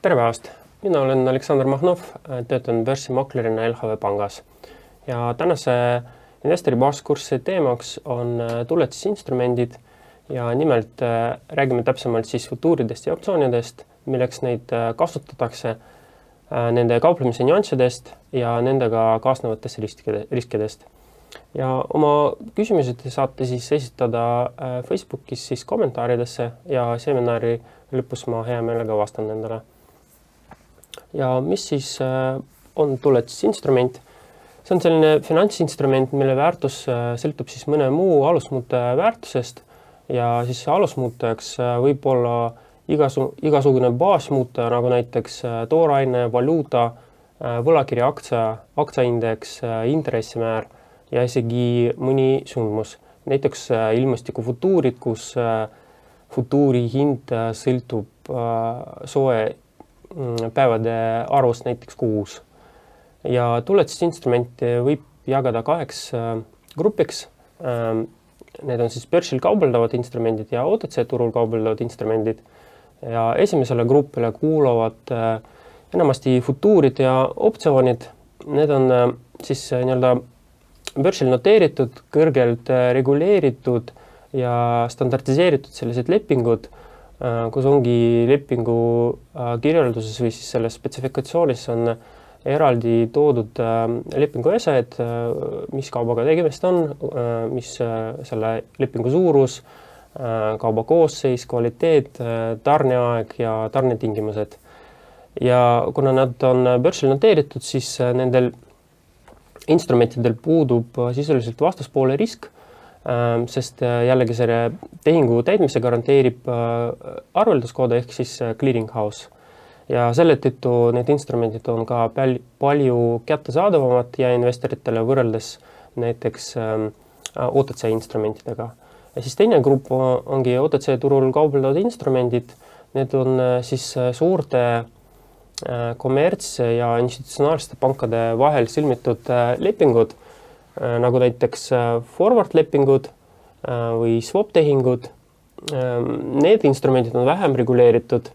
Tere päevast! Mina olen Aleksandr Mahnov, töötan börsimaklerina LHV pangas. Ja tänase investori baaskurssi teemaks on tuletisinstrumendid ja nimelt räägime täpsemalt siis futuuridest ja optsioonidest, milleks neid kasutatakse, nende kauplemise nüanssidest ja nendega kaasnevatest riskidest. Ja oma küsimused saate siis esitada Facebookis siis kommentaaridesse ja seminari lõpus ma hea meelega vastan nendele. Ja mis siis on tuletisinstrument? See on selline finantsinstrument, mille väärtus sõltub siis mõne muu alusmuute väärtusest ja siis alusmuutajaks võib olla igasugune baasmuutaja, nagu näiteks tooraine, valuuta, võlakirja aktsiaindeks, intressimäär ja isegi mõni sündmus. Näiteks ilmastiku futuurid, kus futuuri hind sõltub soe päevade arvust näiteks kuus. Ja tuletisinstrumenti võib jagada kaheks grupiks. Need on siis börsil kaubeldavad instrumendid ja OTC turul kaubeldavad instrumendid. Ja esimesele grupile kuuluvad enamasti futuurid ja optsioonid. Need on siis nii-öelda börsil noteeritud, kõrgelt reguleeritud ja standardiseeritud sellised lepingud, kus ongi lepingu kirjelduses või siis selles spetsifikatsioonis on eraldi toodud lepingu esed, mis kaubaga tegemist on, mis selle lepingu suurus, kauba koosseis, kvaliteet, tarneaeg ja tarnetingimused. Ja kuna nad on börsil noteeritud, siis nendel instrumentidel puudub sisuliselt vastaspoole risk, sest jällegi selle tehingu täitmise garanteerib arvelduskoode ehk siis clearing house. Ja selle tõttu need instrumendid on ka palju kättesaadavamad ja investoritele võrreldes näiteks OTC instrumentidega. Ja siis teine grupp ongi OTC turul kaubeldavad instrumendid. Need on siis suurte kommerts- ja institutsionaalsete pankade vahel sõlmitud lepingud, nagu näiteks forward lepingud või swap tehingud. Need instrumendid on vähem reguleeritud,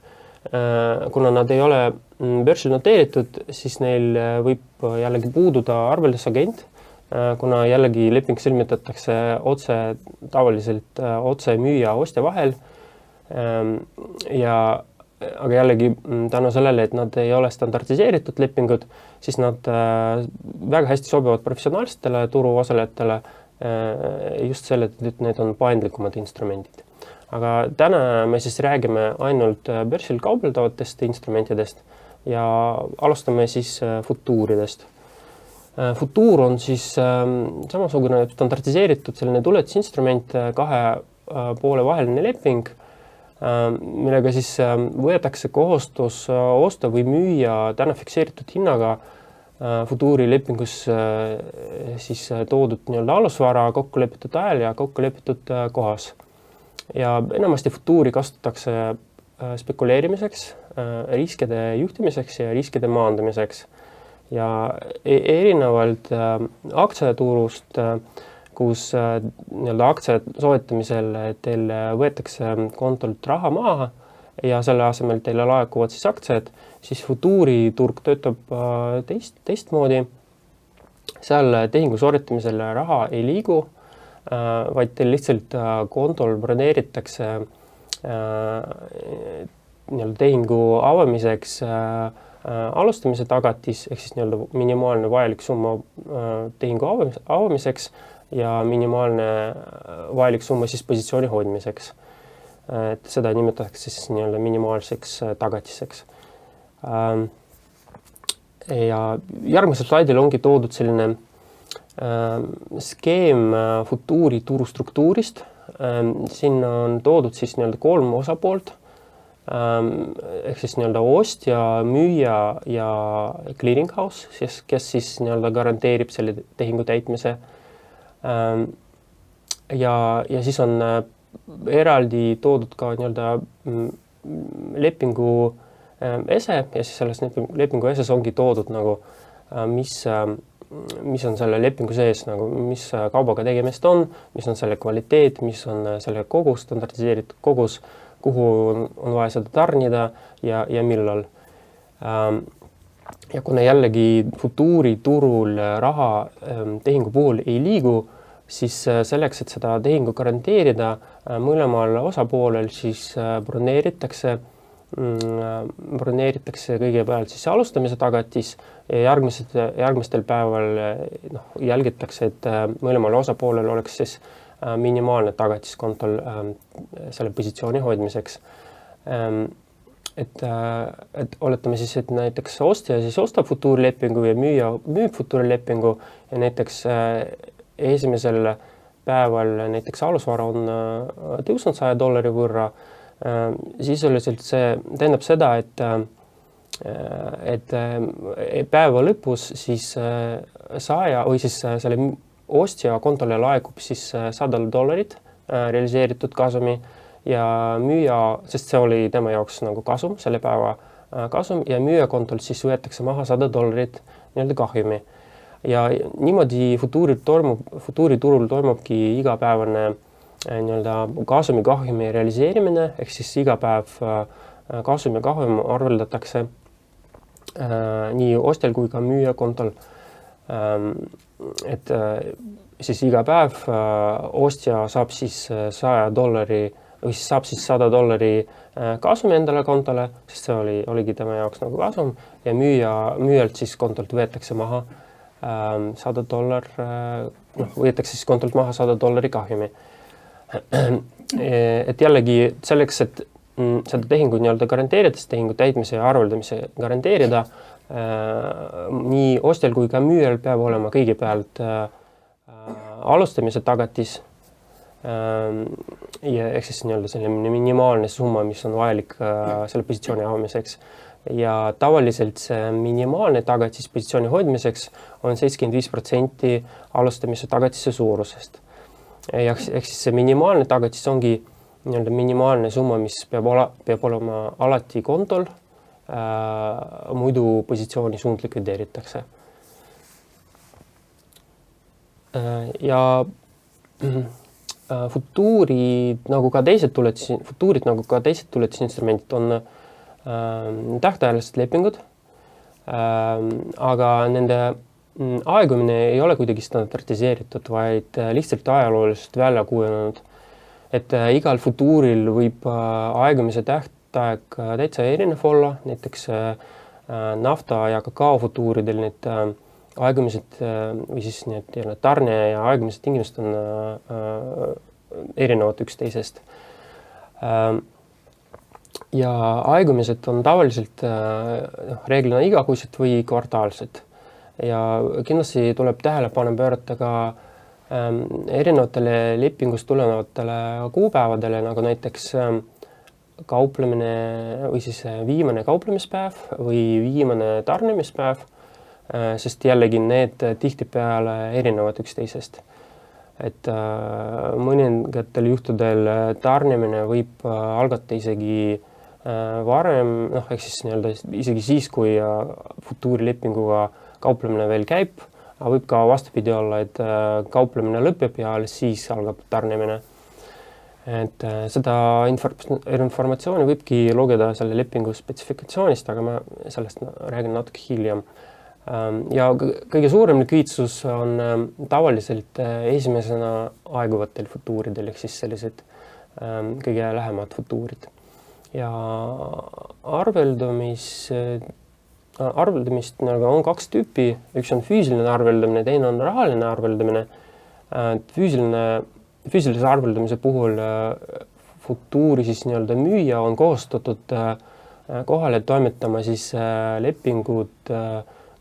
kuna nad ei ole börsil noteeritud, siis neil võib jällegi puududa arveldusagent, kuna jällegi leping sõlmitatakse tavaliselt otse müüja ostja vahel. Aga jällegi tänu sellele, et nad ei ole standardiseeritud lepingud, siis nad väga hästi sobivad professionaalsetele turuosalejatele just selle, et need on paindlikumad instrumendid. Aga täna me siis räägime ainult börsil kaubeldavatest instrumentidest ja alustame siis futuuridest. Futuur on siis samasugune standardiseeritud selline tuletisinstrument, kahe poole vaheline leping, millega siis võetakse kohustus osta või müüa täna fikseeritud hinnaga futuuri lepingus siis toodud nii-öelda alusvara kokkulepitud ajal ja kokkulepitud kohas. Ja enamasti futuuri kasutatakse spekuleerimiseks, riskide juhtimiseks ja riskide maandamiseks. Ja erinevalt aktsiaturust, kus nii-öelda aktsia soetamisel teil võetakse kontolt raha maha ja selle asemel teile laekuvad siis aktsiad, siis futuuriturg töötab teistmoodi. Seal tehingu sooritamisel raha ei liigu, vaid teil lihtsalt kontol broneeritakse nii-öelda tehingu avamiseks alustamise tagatis, ehk siis nii-öelda minimaalne vajalik summa tehingu avamiseks ja minimaalne vajalik summa siis positsiooni hoidmiseks. Et seda nimetatakse siis nii-öelda minimaalseks tagatiseks. Ja järgmisel slaidil ongi toodud selline skeem futuuri turustruktuurist. Siin on toodud siis nii-öelda 3 osapoolt, ehk siis nii-öelda ostja, müüja ja clearing house, kes siis nii-öelda garanteerib selle tehingu täitmise. Ja siis on eraldi toodud ka nii-öelda lepingu ese ja siis selles lepingu eses ongi toodud nagu, mis on selle lepingu sees, nagu, mis kaubaga tegemist on, mis on selle kvaliteet, mis on selle kogus, standardiseeritud kogus, kuhu on vaja seda tarnida ja millal. Ja kuna jällegi futuuriturul raha tehingu puhul ei liigu, siis selleks, et seda tehingu garanteerida mõlemal osapoolel, siis broneeritakse kõigepealt siis alustamise tagatis ja järgmistel päeval jälgitakse, et mõlemal osapoolel oleks siis minimaalne tagatis kontol selle positsiooni hoidmiseks. Et oletame siis, et näiteks ostja siis ostab futuurilepingu ja müüja müüb futuurilepingu ja näiteks esimesel päeval näiteks alusvara on tõusnud $100 võrra, sisuliselt see tähendab seda, et päeva lõpus siis saaja või siis selle ostja kontole laekub siis $100 realiseeritud kasumi ja müüja, sest see oli tema jaoks nagu kasum, selle päeva kasum ja müüja kontolt siis võetakse maha $100 nii-öelda kahjumi. Ja niimoodi futuuriturul toimubki igapäevane nii-öelda kasumi kahjumi realiseerimine, ehk siis iga päev kasum ja kahjum arveldatakse nii ostjal kui ka müüja kontol. Et siis iga päev ostja saab siis $100 või siis saab siis $100 kasumi endale kontole, sest see oligi tema jaoks nagu kasum ja müüjalt siis kontolt võetakse maha $100, võetakse siis kontolt maha $100 kahjumi. Et jällegi selleks, et seda tehingu nii-öelda garanteerida, tehingu täitmise ja arveldamise garanteerida, nii ostjal kui ka müüjal peab olema kõigepealt alustamise tagatis ja ehk siis nii-öelda selline minimaalne summa, mis on vajalik selle positsiooni avamiseks. Ja tavaliselt see minimaalne tagatis positsiooni hoidmiseks on 75% alustamise tagatise suurusest. Ehk siis see minimaalne tagatis ongi nii-öelda minimaalne summa, mis peab olema alati kontol, muidu positsiooni suund likvideeritakse. Ja futuurid nagu ka teised tuletisinstrumendid on tähtajalised lepingud, aga nende aegumine ei ole kuidagi standardiseeritud, vaid lihtsalt ajalooliselt välja kujunenud. Et igal futuuril võib aegumise tähtaeg täitsa erinev olla, näiteks nafta ja kakao futuuridel need aegumised või siis need tarne ja aegumised tingimused on erinevad üksteisest. Ja aegumised on tavaliselt reeglina igakuised või kvartaalsed. Ja kindlasti tuleb tähelepanu pöörata ka erinevatele lepingust tulenevatele kuupäevadele, nagu näiteks kauplemine või siis viimane kauplemispäev või viimane tarnimispäev, sest jällegi need tihtipeale erinevad üksteisest. Et mõningatel juhtudel tarnimine võib algata isegi varem, ehk siis nii-öelda isegi siis, kui futuurilepinguga kauplemine veel käib, aga võib ka vastupidi olla, et kauplemine lõpeb ja alles siis algab tarnimine. Et seda informatsiooni võibki lugeda selle lepingu spetsifikatsioonist, aga ma sellest räägin natuke hiljem. Ja kõige suurem likviidsus on tavaliselt esimesena aeguvatel futuuridel, ehk siis sellised kõige lähemad futuurid. Ja arveldamist on kaks tüüpi, üks on füüsiline arveldamine, teine on rahaline arveldamine. Füüsilise arveldamise puhul futuuri siis nii-öelda müüja on kohustatud kohale toimetama siis lepingud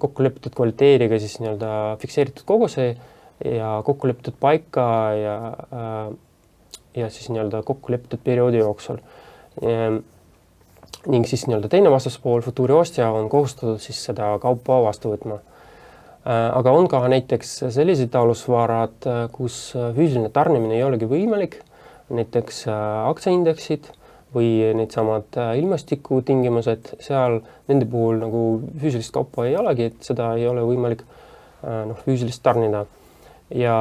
kokkulepitud kvaliteediga siis nii-öelda fikseeritud koguse ja kokkulepitud paika ja siis nii-öelda kokkulepitud perioodi jooksul. Ning siis nii-öelda teine vastaspool, futuuri ostja, on kohustatud siis seda kaupa vastu võtma. Aga on ka näiteks sellised alusvarad, kus füüsiline tarnimine ei olegi võimalik, näiteks aktsiaindeksid või needsamad ilmastiku tingimused, seal nende puhul nagu füüsilist kaupa ei olegi, et seda ei ole võimalik füüsilist tarnida. Ja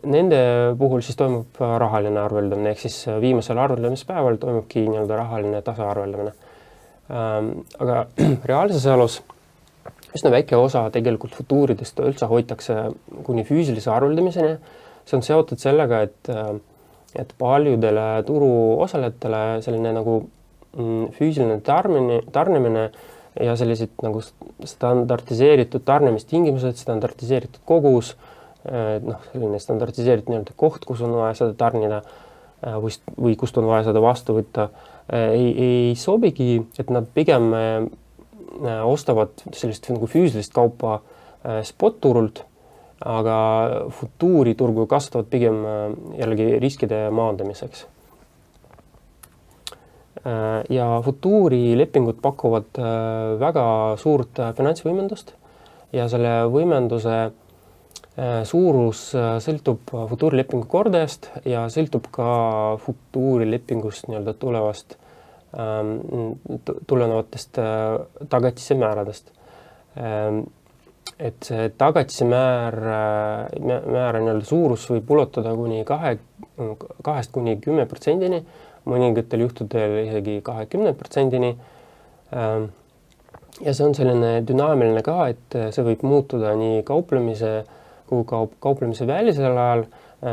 nende puhul siis toimub rahaline arveldamine, ehk siis viimasel arveldamispäeval toimubki nii-öelda rahaline tasaarveldamine. Aga reaalses elus üsna väike osa tegelikult futuuridest üldse hoitakse kuni füüsilise arveldamiseni. See on seotud sellega, et paljudele turu osalejatele selline nagu füüsiline tarnimine ja sellised nagu standardiseeritud tarnimistingimused, standardiseeritud kogus, selline standardiseeritud nii-öelda koht, kus on vaja seda tarnida või kust on vaja seda vastu võtta, ei sobigi, et nad pigem ostavad sellist nagu füüsilist kaupa spot-turult, aga futuuriturgu kasutavad pigem jällegi riskide maandamiseks. Ja futuurilepingud pakuvad väga suurt finantsvõimendust ja selle võimenduse suurus sõltub futuurilepingu kordajast ja sõltub ka futuurilepingust nii-öelda tulenevatest tagatisemääradest. Et see tagatisemäära nii-öelda suurus võib ulotada kuni 2–10%, mõningatel juhtudel isegi 20%. Ja see on selline dünaamiline ka, et see võib muutuda nii kauplemise kui kauplemise välisel ajal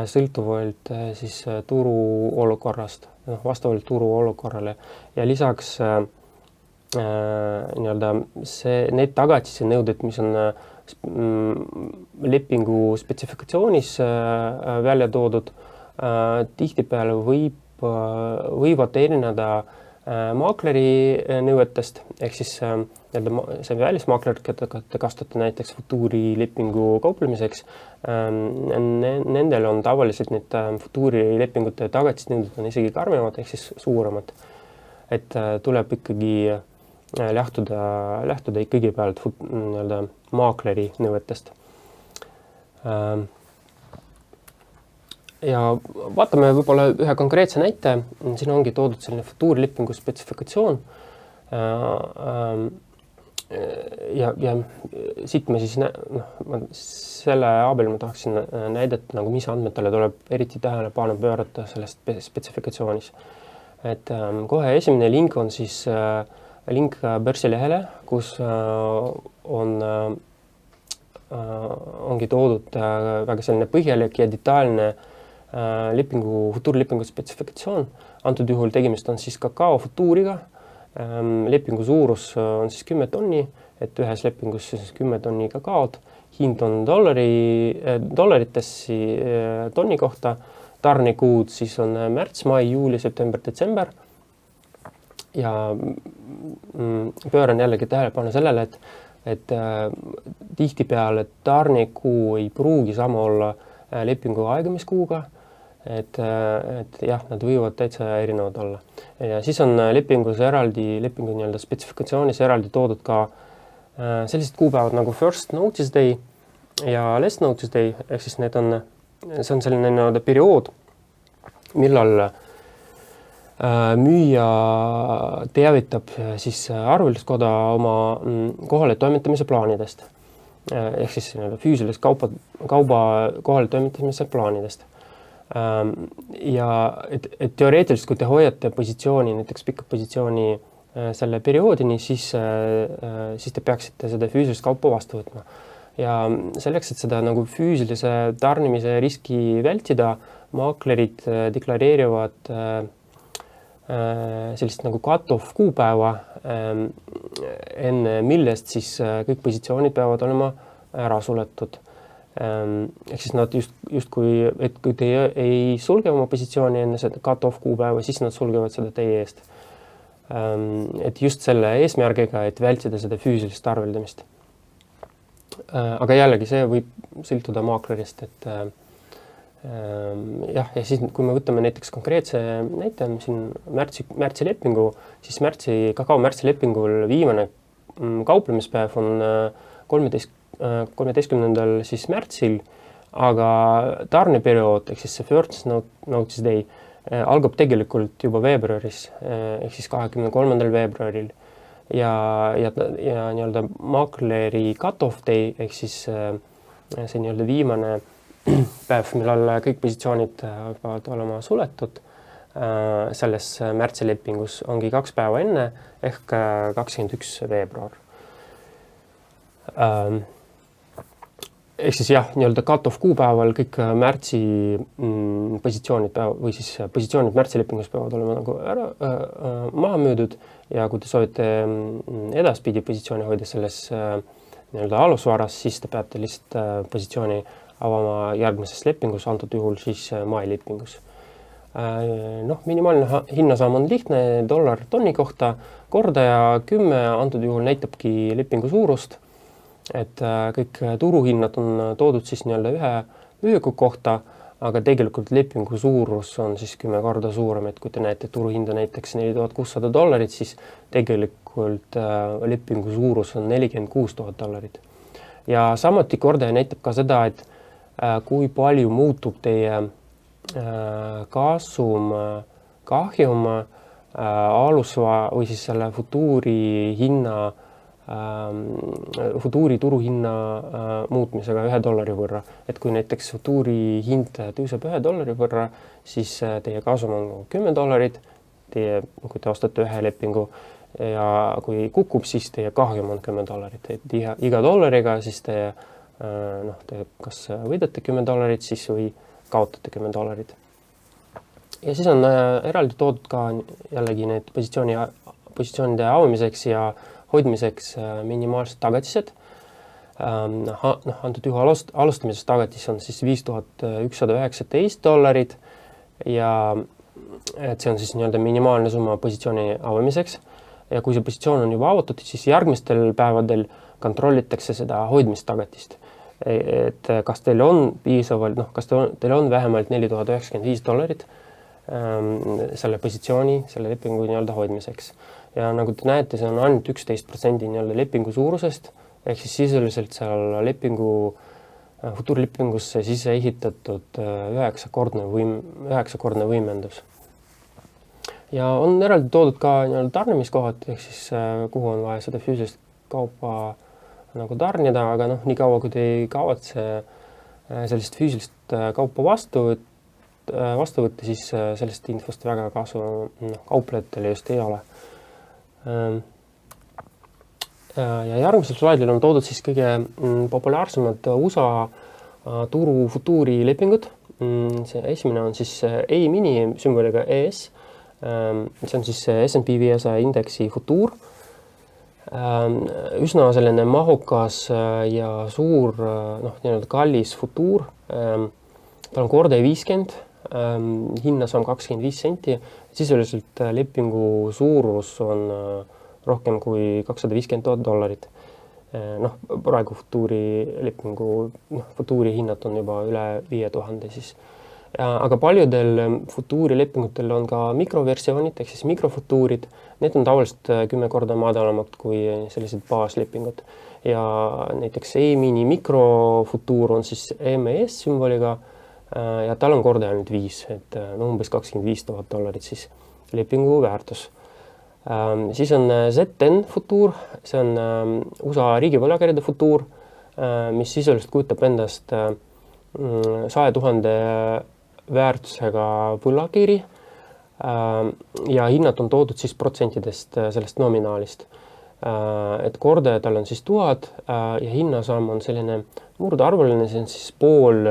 sõltuvalt siis turu olukorrast, vastavalt turu olukorrale. Ja lisaks nii-öelda need tagatise nõuded, mis on lepingu spetsifikatsioonis välja toodud, tihtipeale võivad erineda maakleri nõuetest, ehk siis see välismaakler, keda te kasutate näiteks futuurilepingu kauplemiseks, nendel on tavaliselt need futuurilepingute tagatisnõuded on isegi karmimad, ehk siis suuremad. Et tuleb ikkagi lähtuda ikkagi pealt maakleri nõuetest. Ja vaatame võib-olla ühe konkreetse näite. Siin ongi toodud selline futuurilepingu spetsifikatsioon. Ja siit me siis selle abil ma tahaksin näidata, nagu mis andmetele tuleb eriti tähelepanu pöörata sellest spetsifikatsiooniis. Et kohe esimene link on siis link börsilehele, kus ongi toodud väga selline põhjalik ja detailne futuurilepingu spetsifikatsioon. Antud juhul tegemist on siis kakao futuuriga. Lepingu suurus on siis 10 tonni, et ühes lepingus siis 10 tonni kakaod. Hind on dollarites tonni kohta. Tarnikuud siis on märts, mai, juuli, september, detsember. Ja pööran jällegi tähelepanu sellele, et tihtipeale tarnikuu ei pruugi sama olla lepingu aegamiskuuga, et jah, nad võivad täitsa erinevad olla. Ja siis on lepingu nii-öelda spetsifikatsioonis eraldi toodud ka sellised kuupäevad nagu first notice day ja last notice day, ehk siis see on selline nii-öelda periood, millal müüja teavitab siis arvelduskoda oma kohale toimetamise plaanidest. Ehk siis füüsilist kauba kohale toimetamise plaanidest. Ja et teoreetiliselt, kui te hoiate positsiooni, näiteks pikka positsiooni selle perioodini, siis te peaksite seda füüsilist kaupa vastu võtma. Ja selleks, et seda nagu füüsilise tarnimise riski vältida, maaklerid deklareerivad sellist nagu cut-off kuupäeva, enne millest siis kõik positsioonid peavad olema ära suletud. Ehk siis nad justkui, et kui te ei sulge oma positsiooni enne seda cut-off kuupäeva, siis nad sulgevad seda teie eest. Et just selle eesmärgiga, et vältida seda füüsilist arveldamist. Aga jällegi see võib sõltuda maaklerist, et ja siis kui me võtame näiteks konkreetse näite, siin märtsi lepingu, siis kakao märtsi lepingul viimane kauplemispäev on 13. siis märtsil, aga tarneperiood, ehk siis see first notice day, algab tegelikult juba veebruaris, ehk siis 23. veebruaril. Ja nii-öelda maakleri cut-off day, ehk siis see nii-öelda viimane päev, millal kõik positsioonid peavad olema suletud, selles märtsilepingus ongi 2 päeva enne ehk 21 veebruar. Ehk siis jah, nii-öelda cut-off kuupäeval kõik märtsi positsioonid või siis positsioonid märtsilepingus peavad olema nagu ära maha müüdud ja kui te soovite edaspidi positsiooni hoida selles nii-öelda alusvaras, siis te peate lihtsalt positsiooni avama järgmises lepingus, antud juhul siis mailepingus. Minimaalne hinnasaam on lihtne, $1 tonni kohta, kordaja 10 antud juhul näitabki lepingu suurust, et kõik turuhinnad on toodud siis nii-öelda ühe ühiku kohta, aga tegelikult lepingu suurus on siis 10 korda suurem, et kui te näete turuhinda näiteks $4600, siis tegelikult lepingu suurus on $46,000. Ja samuti kordaja näitab ka seda, et kui palju muutub teie kasum, kahjum või siis selle futuuri hinna, futuuri turuhinna muutmisega $1 võrra. Et kui näiteks futuuri hind tõuseb $1 võrra, siis teie kasum on $10, kui te ostate ühe lepingu ja kui kukub, siis teie kahjum on $10. Et iga dollariga siis te kas võidate $10 siis või kaotate $10. Ja siis on eraldi toodud ka jällegi need positsioonide avamiseks ja hoidmiseks minimaalsed tagatised. Antud juhul alustamises tagatis on siis $5119 ja et see on siis nii-öelda minimaalne summa positsiooni avamiseks. Ja kui see positsioon on juba avatud, siis järgmistel päevadel kontrollitakse seda hoidmistagatist. Et kas teil on piisavalt, kas teil on vähemalt $4095 selle positsiooni, selle lepingu nii-öelda hoidmiseks. Ja nagu te näete, see on ainult 11% nii-öelda lepingu suurusest, ehk siis sisuliselt seal futuurilepingusse sisse ehitatud 9-kordne võimendus. Ja on eraldi toodud ka nii-öelda tarnimiskohad, ehk siis kuhu on vaja seda füüsilist kaupa nagu tarnida, aga nii kaua, kui te ei kavatse sellist füüsilist kaupa vastu võtta, siis sellest infost väga kasu kauplejatele just ei ole. Ja järgmisel slaidil on toodud siis kõige populaarsemad USA turu futuuri lepingud. See esimene on siis E-mini sümboliga ES. See on siis S&P 500 indeksi futuur. Üsna selline mahukas ja suur, nii-öelda kallis futuur. Tal on kordaja 50, hinnas on 25 senti. Sisuliselt lepingu suurus on rohkem kui $250,000. Praegu futuuri hinnad on juba üle 5000 siis. Aga paljudel futuurilepingutel on ka mikroversioonid, ehk siis mikrofutuurid. Need on tavaliselt 10 korda madalamad kui sellised baaslepingud. Ja näiteks E-mini mikrofutuur on siis MES sümboliga ja tal on kordaja ainult 5, et umbes $25,000 siis lepingu väärtus. Siis on ZN futuur, see on USA riigivõlakirjade futuur, mis sisuliselt kujutab endast 100,000 väärtusega võlakiri ja hinnad on toodud siis protsentidest sellest nominaalist. Et kordaja tal on siis 1000 ja hinnasaam on selline murdarvuline, see on siis pool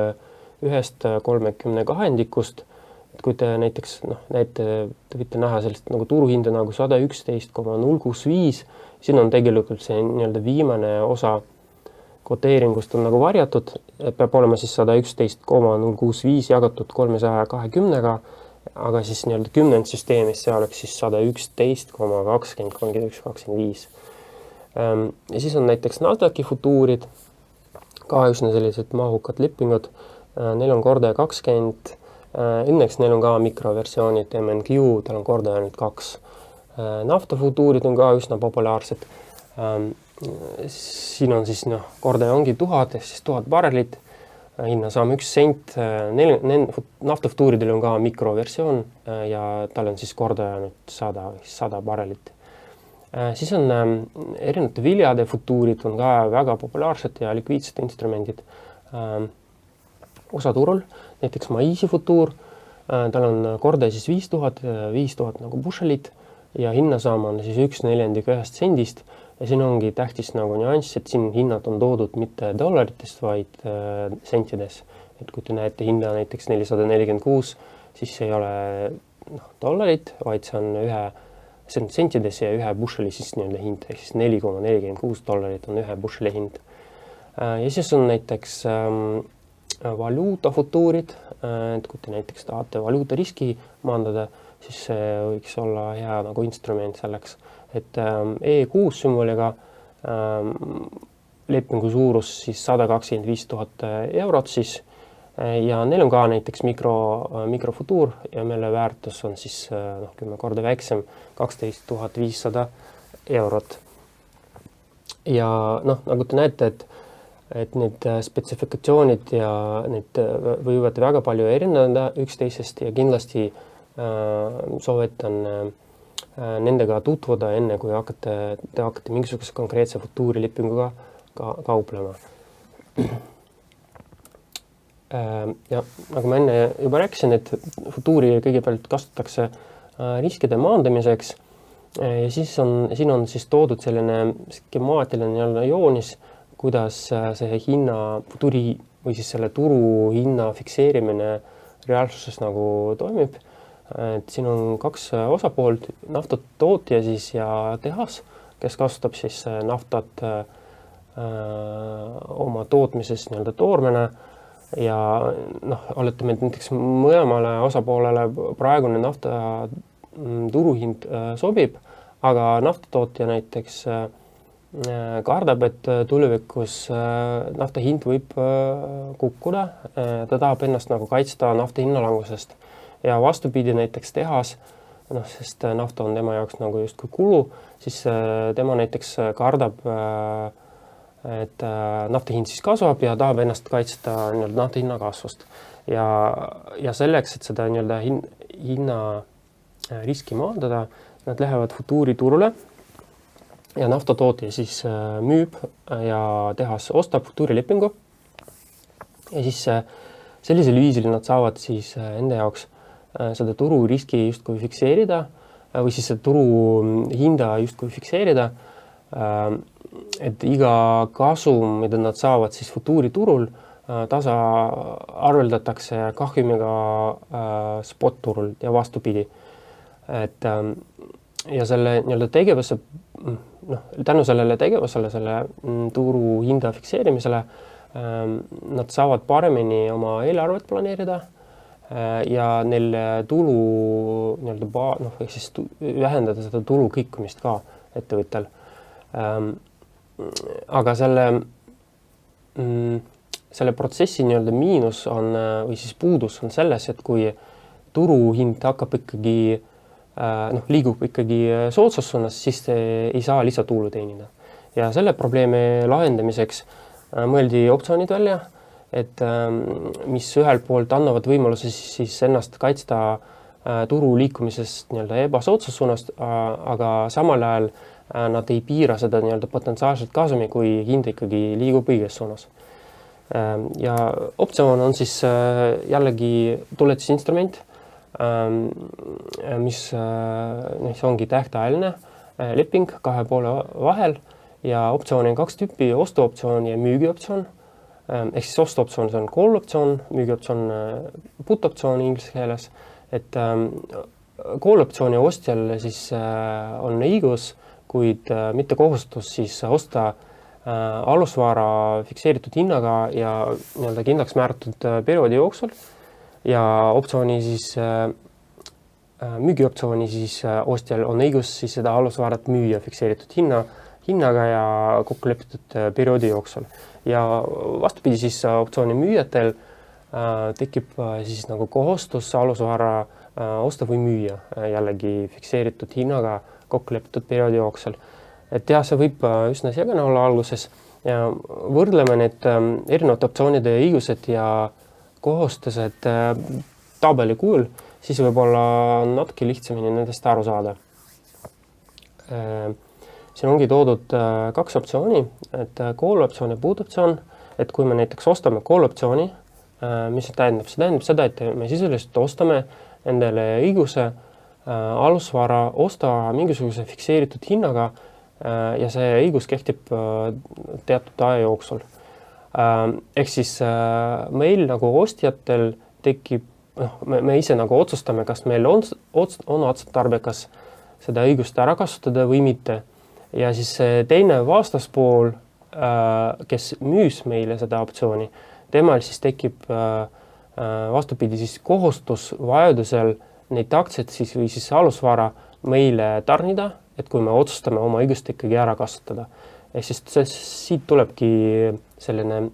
1/32. Et kui te näiteks te võite näha sellist nagu turuhinda nagu 111,065, siin on tegelikult see nii-öelda viimane osa koteeringust on nagu varjatud, peab olema siis 111,065 jagatud 320-ga, aga siis nii-öelda kümnendsüsteemis see oleks siis 111,20,31,25. Ja siis on näiteks Nasdaqi futuurid, ka üsna sellised mahukad lepingud, neil on kordaja 20, õnneks neil on ka mikroversioonid, MNQ, tal on kordaja ainult 2. Nafta futuurid on ka üsna populaarsed. Siin on siis kordaja ongi 1000, siis 1000 barrelit, hinna saame 1 sent. Naftafutuuridel on ka mikroversioon ja tal on siis kordaja nüüd 100 barrelit. Siis on erinevate viljade futuurid on ka väga populaarsed ja likviidsed instrumendid osaturul, näiteks maisi futuur, tal on kordaja siis 5000 nagu bushelit ja hinnasaam on siis 1/4 1 sendist ja siin ongi tähtis nagu nüanss, et siin hinnad on toodud mitte dollaritest, vaid sentides. Et kui te näete hinda näiteks 446, siis see ei ole dollarit, vaid see on sentides ja ühe busheli siis nii-öelda hind, ehk siis 4,46 dollarit on ühe busheli hind. Ja siis on näiteks valuutafutuurid, et kui te näiteks tahate valuutariski maandada, siis see võiks olla hea nagu instrument selleks, et E6 sümboliga lepingu suurus siis 125 000 eurot siis ja neil on ka näiteks mikrofutuur ja mille väärtus on siis 10 korda väiksem, 12 500 eurot. Ja nagu te näete, et need spetsifikatsioonid ja need võivad väga palju erineda üksteisest ja kindlasti soovitan nendega tutvuda enne, kui te hakkate mingisuguse konkreetse futuurilepinguga kauplema. Ja nagu ma enne juba rääkisin, et futuuri kõigepealt kasutatakse riskide maandamiseks ja siis siin on siis toodud selline skemaatiline joonis, kuidas see futuuri või siis selle turu hinna fikseerimine reaalsuses nagu toimib. Et siin on kaks osapoolt, naftatootja siis ja tehas, kes kasutab siis naftat oma tootmises nii-öelda toormena ja oletame, et näiteks mõlemale osapoolele praegune nafta turuhind sobib, aga naftatootja näiteks kardab, et tulevikus nafta hind võib kukkuda. Ta tahab ennast nagu kaitsta nafta hinnalangusest ja vastupidi näiteks tehas, sest nafta on tema jaoks nagu justkui kulu, siis tema näiteks kardab, et nafta hind siis kasvab ja tahab ennast kaitsta nafta hinna kasvust. Ja selleks, et seda hinna riski maandada, nad lähevad futuuriturule ja naftatootja siis müüb ja tehas ostab futuurilepingu ja siis sellisel viisil nad saavad siis enda jaoks seda turu riski justkui fikseerida või siis seda turu hinda justkui fikseerida, et iga kasum, mida nad saavad siis futuuriturul, tasa arveldatakse kahjumiga spot-turul ja vastupidi. Et ja selle tegevuse, tänu sellele tegevusele, selle turu hinda fikseerimisele, nad saavad paremini oma eelarvet planeerida ja neil tulu ehk siis vähendada seda tulu kõikumist ka ettevõttel. Aga selle protsessi miinus on või siis puudus on selles, et kui turuhind hakkab ikkagi liigub ikkagi soodsas suunas, siis ei saa lisatulu teenida. Ja selle probleemi lahendamiseks mõeldi optsioonid välja, et mis ühelt poolt annavad võimaluse siis ennast kaitsta turu liikumisest ebasoodsas suunast, aga samal ajal nad ei piira seda potentsiaalselt kasumi, kui hind ikkagi liigub õiges suunas. Ja optsioon on siis jällegi tuletisinstrument, mis ongi tähtajaline leping kahe poole vahel ja optsiooni on kaks tüüpi, ostuoptsioon ja müügioptsioon. Ehk siis ostuoptsioon see on call optsioon, müügioptsioon put optsioon inglise keeles, et call optsiooni ostjal siis on õigus, kuid mitte kohustus siis osta alusvara fikseeritud hinnaga ja kindlaks määratud perioodi jooksul ja optsiooni siis müügioptsiooni siis ostjal on õigus siis seda alusvarat müüa fikseeritud hinnaga ja kokku lepitud perioodi jooksul. Ja vastupidi siis optsiooni müüjatel tekib siis nagu kohustus alusvara osta või müüa jällegi fikseeritud hinnaga kokku lepitud perioodi jooksul. Et see võib üsna segane olla alguses ja võrdleme need erinevate optsioonide õigused ja kohustused tabeli kujul, siis võib olla natuke lihtsamini nendest aru saada. Siin ongi toodud kaks optsiooni, et call optsioon ja put optsioon, et kui me näiteks ostame call optsiooni, mis see tähendab? See tähendab seda, et me sisuliselt ostame endale õiguse alusvara osta mingisuguse fikseeritud hinnaga ja see õigus kehtib teatud aja jooksul. Ehk siis meil nagu ostjatel tekib, me ise nagu otsustame, kas meil on otstarbekas seda õigust ära kasutada või mitte. Ja siis teine vastaspool, kes müüs meile seda optsiooni, temal siis tekib vastupidi siis kohustus vajadusel neid aktsiaid siis või siis alusvara meile tarnida, et kui me otsustame oma õigust ikkagi ära kasutada. Ehk siis siit tulebki selline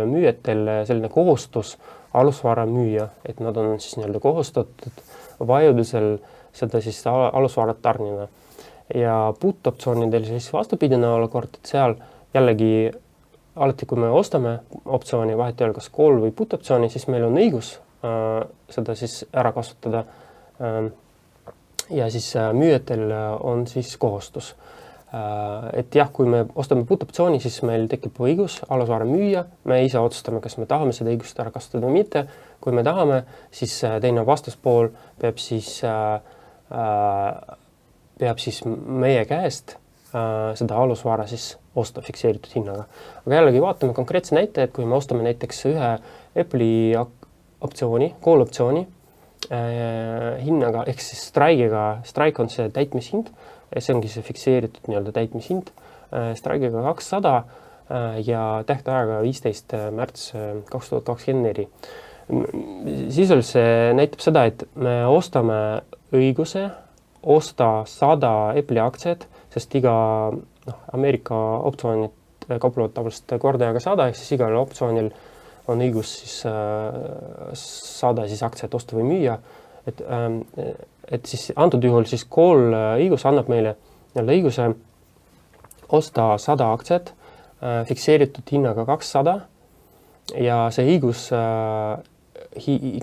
müüjatel selline kohustus alusvara müüa, et nad on siis nii-öelda kohustatud vajadusel seda siis alusvarat tarnida. Ja put-optsioonidel siis vastupidine olukord, et seal jällegi alati, kui me ostame optsiooni, vahet ei ole kas call või put-optsiooni, siis meil on õigus seda siis ära kasutada. Ja siis müüjatel on siis kohustus. Et jah, kui me ostame put-optsiooni, siis meil tekib õigus alusvara müüa, me ise otsustame, kas me tahame seda õigust ära kasutada või mitte. Kui me tahame, siis teine vastaspool peab siis meie käest seda alusvara siis osta fikseeritud hinnaga. Aga jällegi vaatame konkreetse näite, et kui me ostame näiteks ühe Apple'i optsiooni, call optsiooni hinnaga, ehk siis strike on see täitmishind, see ongi see fikseeritud nii-öelda täitmishind, strike'iga 200 ja tähtajaga 15. märts 2024. Sisuliselt see näitab seda, et me ostame õiguse osta 100 Apple'i aktsiat, sest iga Ameerika optsioonid kauplevad tavaliselt kordajaga 100, ehk siis igal optsioonil on õigus siis 100 siis aktsiat osta või müüa. Et siis antud juhul siis call õigus annab meile õiguse osta 100 aktsiat fikseeritud hinnaga 200 ja see õigus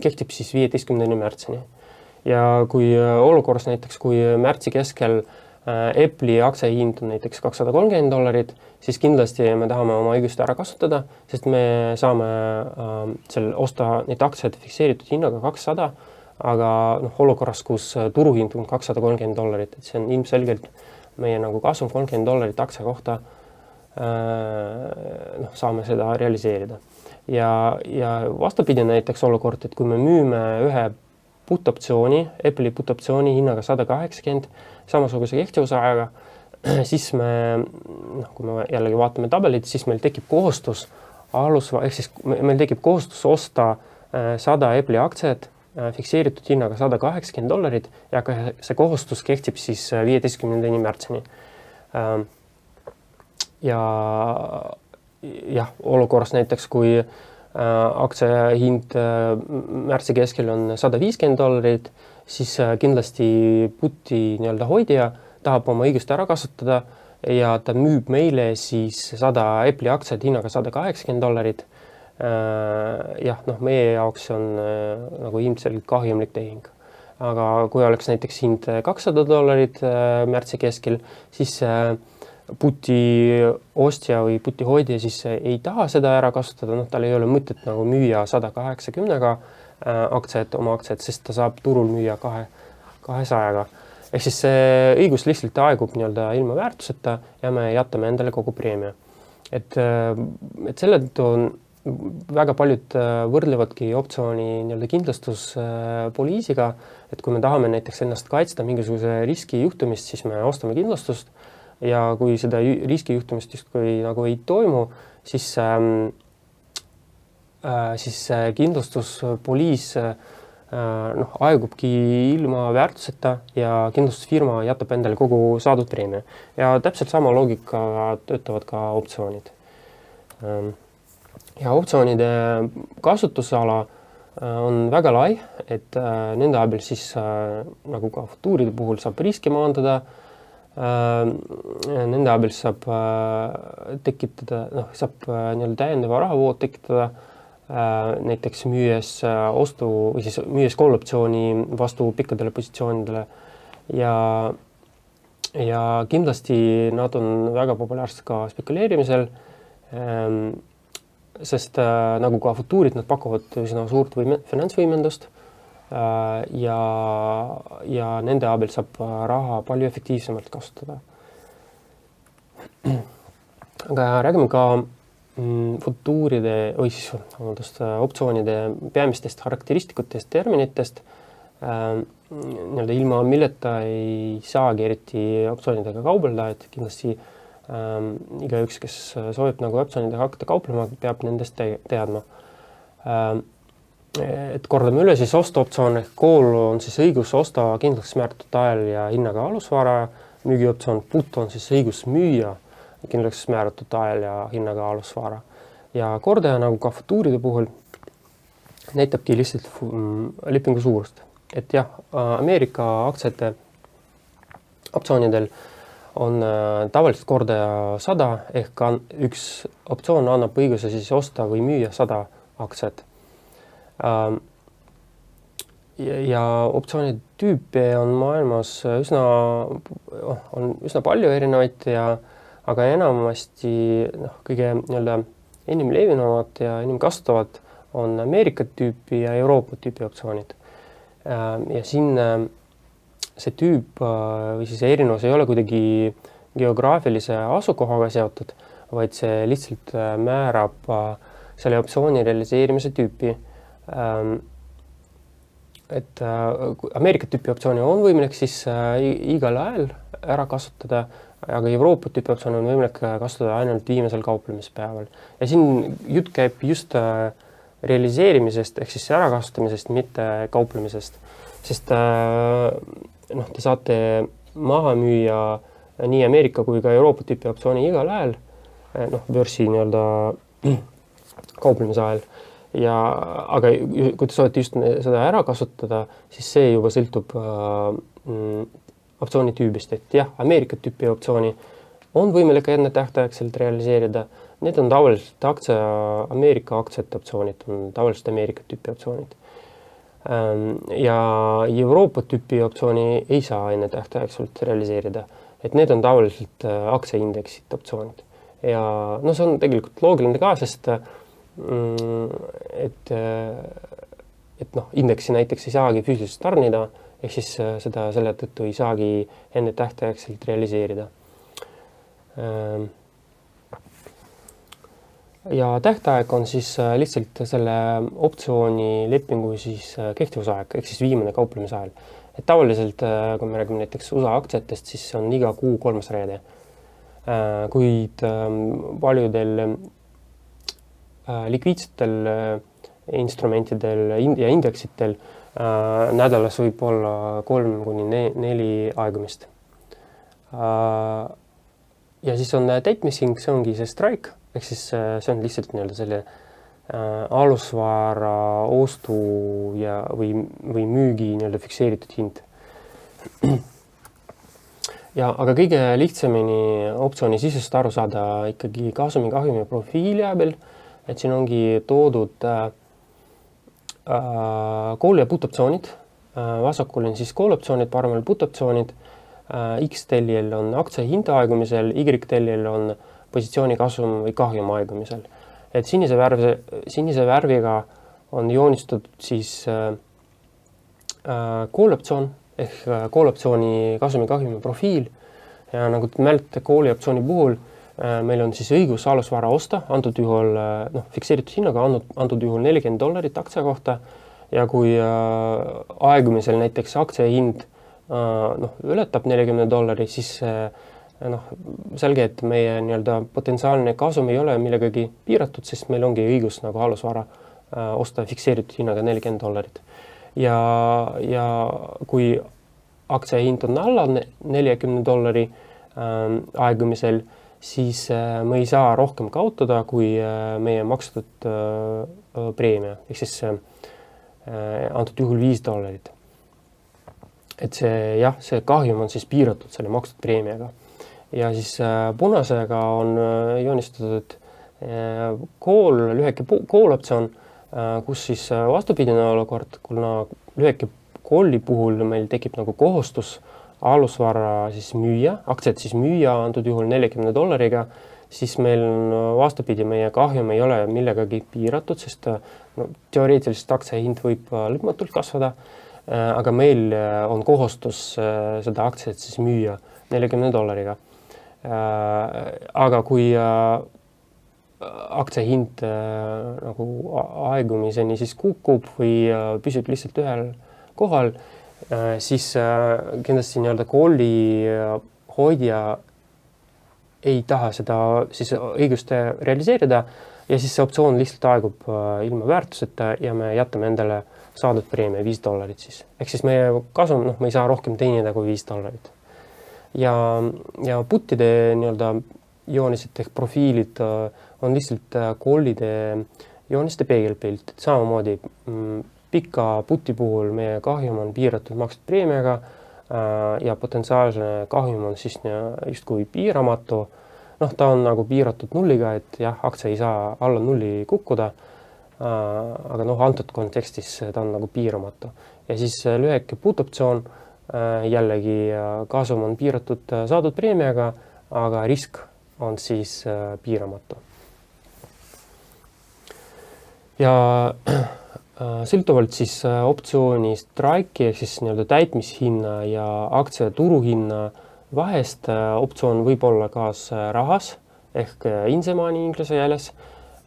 kehtib siis 15. märtsini. Ja kui olukorras näiteks, kui märtsi keskel Apple'i aktsiahind on näiteks $230, siis kindlasti me tahame oma õigust ära kasutada, sest me saame osta neid aktsiaid fikseeritud hinnaga 200, aga olukorras, kus turuhind on $230, et see on ilmselgelt meie nagu kasum $30 aktsia kohta, saame seda realiseerida. Ja vastupidi näiteks olukord, et kui me müüme ühe put-optsiooni, Apple'i put-optsiooni hinnaga 180 samasuguse kehtivusajaga, siis kui me jällegi vaatame tabelit, siis meil tekib kohustus ehk siis meil tekib kohustus osta 100 Apple'i aktsiat fikseeritud hinnaga $180 ja see kohustus kehtib siis 15. märtsini. Ja jah, olukorras näiteks, kui aktsia hind märtsi keskel on $150, siis kindlasti puti nii-öelda hoidja tahab oma õigust ära kasutada ja ta müüb meile siis 100 Apple'i aktsiat hinnaga $180. Jah, meie jaoks on nagu ilmselgelt kahjumlik tehing. Aga kui oleks näiteks hind $200 märtsi keskel, siis puti ostja või puti hoidja siis ei taha seda ära kasutada, tal ei ole mõtet nagu müüa 180-ga oma aktsiat, sest ta saab turul müüa 200-ga. Ehk siis see õigus lihtsalt aegub nii-öelda ilma väärtuseta ja me jätame endale kogu preemia. Et selle tõttu on väga paljud võrdlevadki optsiooni nii-öelda kindlustuspoliisiga, et kui me tahame näiteks ennast kaitsta mingisuguse riskijuhtumist, siis me ostame kindlustust ja kui seda riskijuhtumist justkui nagu ei toimu, siis kindlustuspoliis aegubki ilma väärtuseta ja kindlustusfirma jätab endale kogu saadud preemia. Ja täpselt sama loogikaga töötavad ka optsioonid. Ja optsioonide kasutusala on väga lai, et nende abil siis nagu ka futuuride puhul saab riski maandada, nende abil saab tekitada, saab nii-öelda täiendava rahavood tekitada, näiteks müües ostu või siis müües call optsiooni vastu pikkadele positsioonidele ja kindlasti nad on väga populaarsed ka spekuleerimisel. sest nagu ka futuurid, nad pakuvad üsna suurt finantsvõimendust ja nende abil saab raha palju efektiivsemalt kasutada. Aga räägime ka futuuride või siis optsioonide peamistest karakteristikutest, terminitest, ilma milleta ei saagi eriti optsioonidega kaubelda, et kindlasti igaüks, kes soovib nagu optsioonidega hakata kauplema, peab nendest teadma. Et kordame üle, siis ostuoptsioon ehk call on siis õigus osta kindlaks määratud ajal ja hinnaga alusvara, müügioptsioon put on siis õigus müüa kindlaks määratud ajal ja hinnaga alusvara. Ja kordaja nagu ka futuuride puhul näitabki lihtsalt lepingu suurust. Et jah, Ameerika aktsiate optsioonidel on tavaliselt kordaja 100 ehk üks optsioon annab õiguse siis osta või müüa 100 aktsiat. Ja optsioonide tüüpe on maailmas üsna palju erinevaid aga enamasti kõige enim levinumad ja enim kasutavad on Ameerika tüüpi ja Euroopa tüüpi optsioonid. Ja siin see tüüp või siis erinevus ei ole kuidagi geograafilise asukohaga seotud, vaid see lihtsalt määrab selle optsiooni realiseerimise tüüpi. Et Ameerika tüüpi optsiooni on võimalik siis igal ajal ära kasutada, aga Euroopa tüüpi optsiooni on võimalik kasutada ainult viimesel kauplemispäeval. Ja siin jutt käib just realiseerimisest ehk siis ärakasutamisest, mitte kauplemisest. Sest te saate maha müüa nii Ameerika kui ka Euroopa tüüpi optsiooni igal ajal, börsi kauplemise ajal. Aga kui te soovite just seda ära kasutada, siis see juba sõltub optsiooni tüübist, et jah, Ameerika tüüpi optsiooni on võimalik enne tähtaegselt realiseerida. Need on tavaliselt Ameerika aktsiate optsioonid, on tavaliselt Ameerika tüüpi optsioonid. Ja Euroopa tüüpi optsiooni ei saa enne tähtaegselt realiseerida, et need on tavaliselt aktsiaindeksid optsioonid. Ja see on tegelikult loogiline ka, sest et indeksi näiteks ei saagi füüsiliselt tarnida, ehk siis seda selle tõttu ei saagi enne tähtaegselt realiseerida. Ja tähtaeg on siis lihtsalt selle optsiooni lepingu siis kehtivusaeg, ehk siis viimane kauplemisaeg. Et tavaliselt, kui me räägime näiteks USA aktsiatest, siis on iga kuu 3. reede. Kuid paljudel likviidsetel instrumentidel ja indeksitel nädalas võib olla 3-4 aegumist. Ja siis on täitmishing, see ongi see strike, ehk siis see on lihtsalt selle alusvara ostu või müügi fikseeritud hind. Aga kõige lihtsamini optsiooni sisust aru saada ikkagi kasumi-kahjumi profiili abil, et siin ongi toodud call ja put optsioonid, vasakul on siis call optsioonid, paremal put optsioonid, X-teljel on aktsia hinda aegumisel, Y-teljel on positsiooni kasum või kahjum aegumisel. Et sinise värviga on joonistatud siis call optsioon ehk call optsiooni kasumi-kahjumi profiil ja nagu te mäletate call optsiooni puhul meil on siis õigus alusvara osta, antud juhul fikseeritud hinnaga, antud juhul $40 aktsia kohta ja kui aegumisel näiteks aktsia hind ületab $40, siis selge, et meie potentsiaalne kasum ei ole millegagi piiratud, sest meil ongi õigus nagu alusvara osta fikseeritud hinnaga $40. Ja kui aktsia hind on alla $40 aegumisel, siis me ei saa rohkem kaotada kui meie makstud preemia, ehk siis antud juhul $5. Et see kahjum on siis piiratud selle makstud preemiaga. Ja siis punasega on joonistatud lüheke call optsioon, kus siis vastupidine olukord, kuna lüheke calli puhul meil tekib nagu kohustus alusvara siis müüa, aktsiat siis müüa antud juhul $40, siis meil on vastupidi, meie kahjum ei ole millegagi piiratud, sest teoreetiliselt aktsia hind võib lõpmatult kasvada, aga meil on kohustus seda aktsiat siis müüa $40. Aga kui aktsia hind nagu aegumiseni siis kukub või püsib lihtsalt ühel kohal, siis kindlasti nii-öelda kooli hoidja ei taha seda siis õigust realiseerida ja siis see optsioon lihtsalt aegub ilma väärtuseta ja me jätame endale saadud preemia $5 siis. Ehk siis meie kasum, me ei saa rohkem teenida kui $5. Ja puttide nii-öelda joonised ehk profiilid on lihtsalt koolide jooniste peegelpilt. Samamoodi pika putti puhul meie kahjum on piiratud makstud preemiaga ja potentsiaalne kahjum on siis justkui piiramatu. Ta on nagu piiratud nulliga, et jah, aktsia ei saa alla nulli kukkuda, aga antud kontekstis ta on nagu piiramatu. Ja siis lüheke put-optsioon, jällegi kasum on piiratud saadud preemiaga, aga risk on siis piiramatu. Ja sõltuvalt siis optsiooni strike'i ehk siis nii-öelda täitmishinna ja aktsia turuhinna vahest optsioon võib olla kas rahas ehk in the money inglise keeles,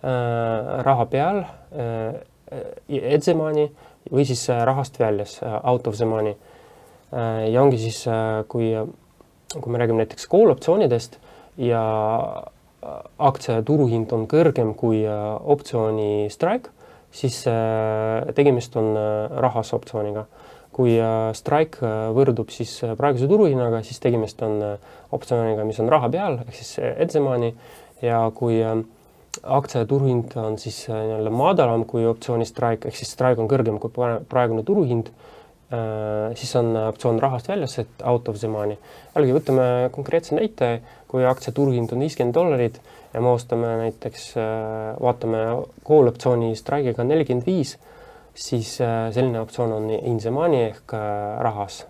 raha peal, at the money või siis rahast väljas, out of the money. Ja ongi siis, kui me räägime näiteks call optsioonidest ja aktsia turuhind on kõrgem kui optsiooni strike, siis tegemist on rahas optsiooniga. Kui strike võrdub siis praeguse turuhinnaga, siis tegemist on optsiooniga, mis on raha peal, ehk siis at the money, ja kui aktsia turuhind on siis madalam kui optsiooni strike, ehk siis strike on kõrgem kui praegune turuhind, siis on optsioon rahast väljas, et out of the money. Jällegi võtame konkreetse näite, kui aktsia turuhind on $50 ja me ostame näiteks, vaatame call optsiooni strike'iga 45, siis selline optsioon on in the money ehk rahas,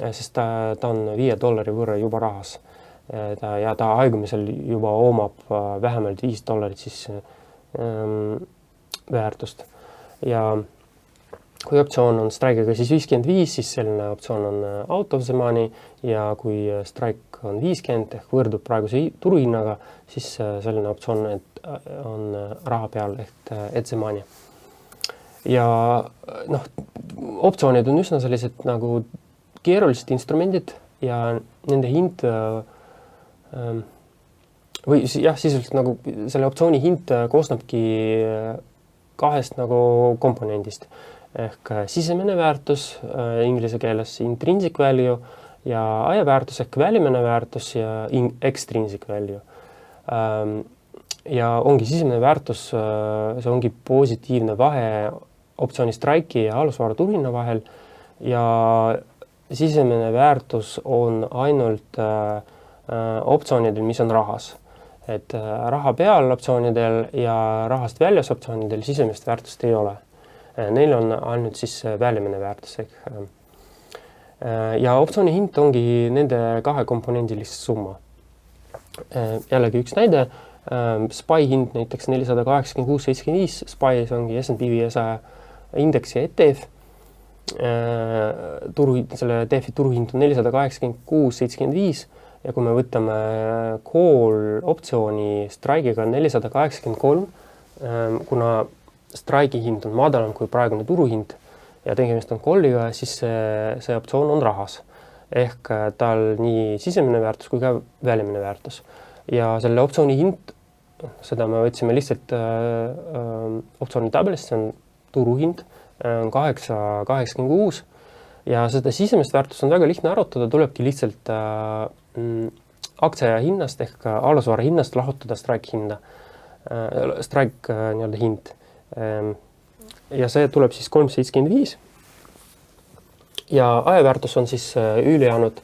sest ta on $5 võrra juba rahas ja ta aegumisel juba omab vähemalt $5 siis väärtust. Ja kui optsioon on strike'iga siis 55, siis selline optsioon on out of the money ja kui strike on 50 ehk võrdub praeguse turuhinnaga, siis selline optsioon on raha peal ehk at the money. Ja optsioonid on üsna sellised nagu keerulised instrumendid ja nende hind või jah, sisuliselt nagu selle optsiooni hind koosnebki kahest nagu komponendist ehk sisemine väärtus inglise keeles intrinsic value ja ajaväärtus ehk välimine väärtus ja extrinsic value. Ja ongi sisemine väärtus, see ongi positiivne vahe optsiooni strike'i ja alusvara turuhinna vahel ja sisemine väärtus on ainult optsioonidel, mis on rahas. Et raha peal optsioonidel ja rahast väljas optsioonidel sisemist väärtust ei ole. Neil on ainult siis välimine väärtus. Ja optsiooni hind ongi nende kahe komponendilist summa. Jällegi üks näide, SPY hind näiteks 486.75, SPY ongi S&P 500 indeksi ETF, selle ETF-i turuhind on 486.75 ja kui me võtame call optsiooni strike'iga 483, kuna strike'i hind on madalam kui praegune turuhind ja tegemist on calliga, siis see optsioon on rahas. Ehk tal nii sisemine väärtus kui ka välimine väärtus. Ja selle optsiooni hind, seda me võtsime lihtsalt optsiooni tabelist, see on turuhind, on 8.86 ja seda sisemist väärtust on väga lihtne arutada, tulebki lihtsalt aktsia hinnast ehk alusvara hinnast lahutada strike hinda, strike nii-öelda hind. Ja see tuleb siis 3.75 ja ajaväärtus on siis ülejäänud,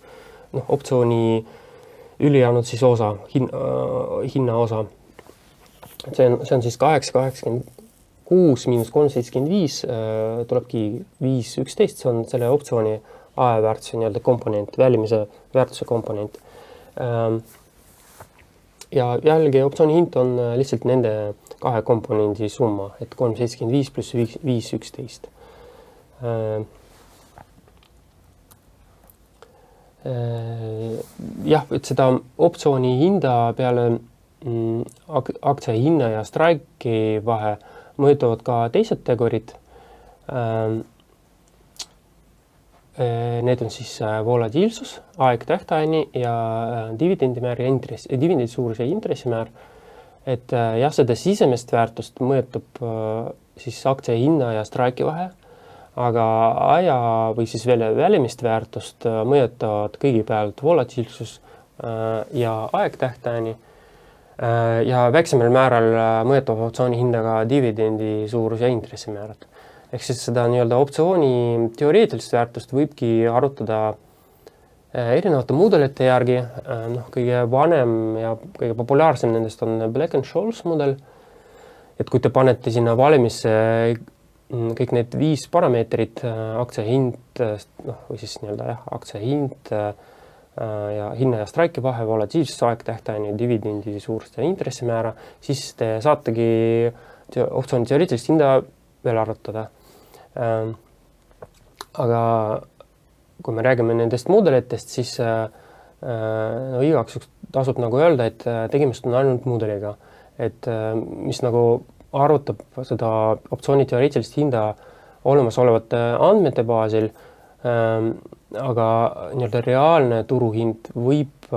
optsiooni ülejäänud siis osa, hinna osa. See on siis 8.86 miinus 3.75 tulebki 5.11, see on selle optsiooni ajaväärtuse nii-öelda komponent, välimise väärtuse komponent. ja jällegi optsiooni hind on lihtsalt nende kahe komponendi summa, et 3,75 pluss 5,11. Jah, et seda optsiooni hinda peale aktsia hinna ja strike'i vahe mõjutavad ka teised tegurid. Need on siis volatiilsus, aeg tähtajani ja dividendimäär ja dividendi suurus ja intressimäär. Et jah, seda sisemest väärtust mõjutab siis aktsia hinna ja strike'i vahe, aga aja või siis veel välimist väärtust mõjutavad kõigepealt volatiilsus ja aeg tähtajani ja väiksemal määral mõjutab optsiooni hinda ka dividendi suurus ja intressimäärad. Ehk siis seda nii-öelda optsiooni teoreetilist väärtust võibki arutada erinevate mudelite järgi. Kõige vanem ja kõige populaarsem nendest on Black-Scholes mudel. Et kui te panete sinna valimisse kõik need 5 parameetrit, aktsia hind, või siis nii-öelda aktsia hind ja hinna ja strike'i vahe, volatiilsus, aeg tähtajani, dividendi suurust ja intressimäära, siis te saategi optsiooni teoreetilist hinda veel arutada. Aga kui me räägime nendest mudelitest, siis igaks juhuks tasub nagu öelda, et tegemist on ainult mudeliga, et mis nagu arutab seda optsiooni teoreetilist hinda olemasolevate andmete baasil, aga nii-öelda reaalne turuhind võib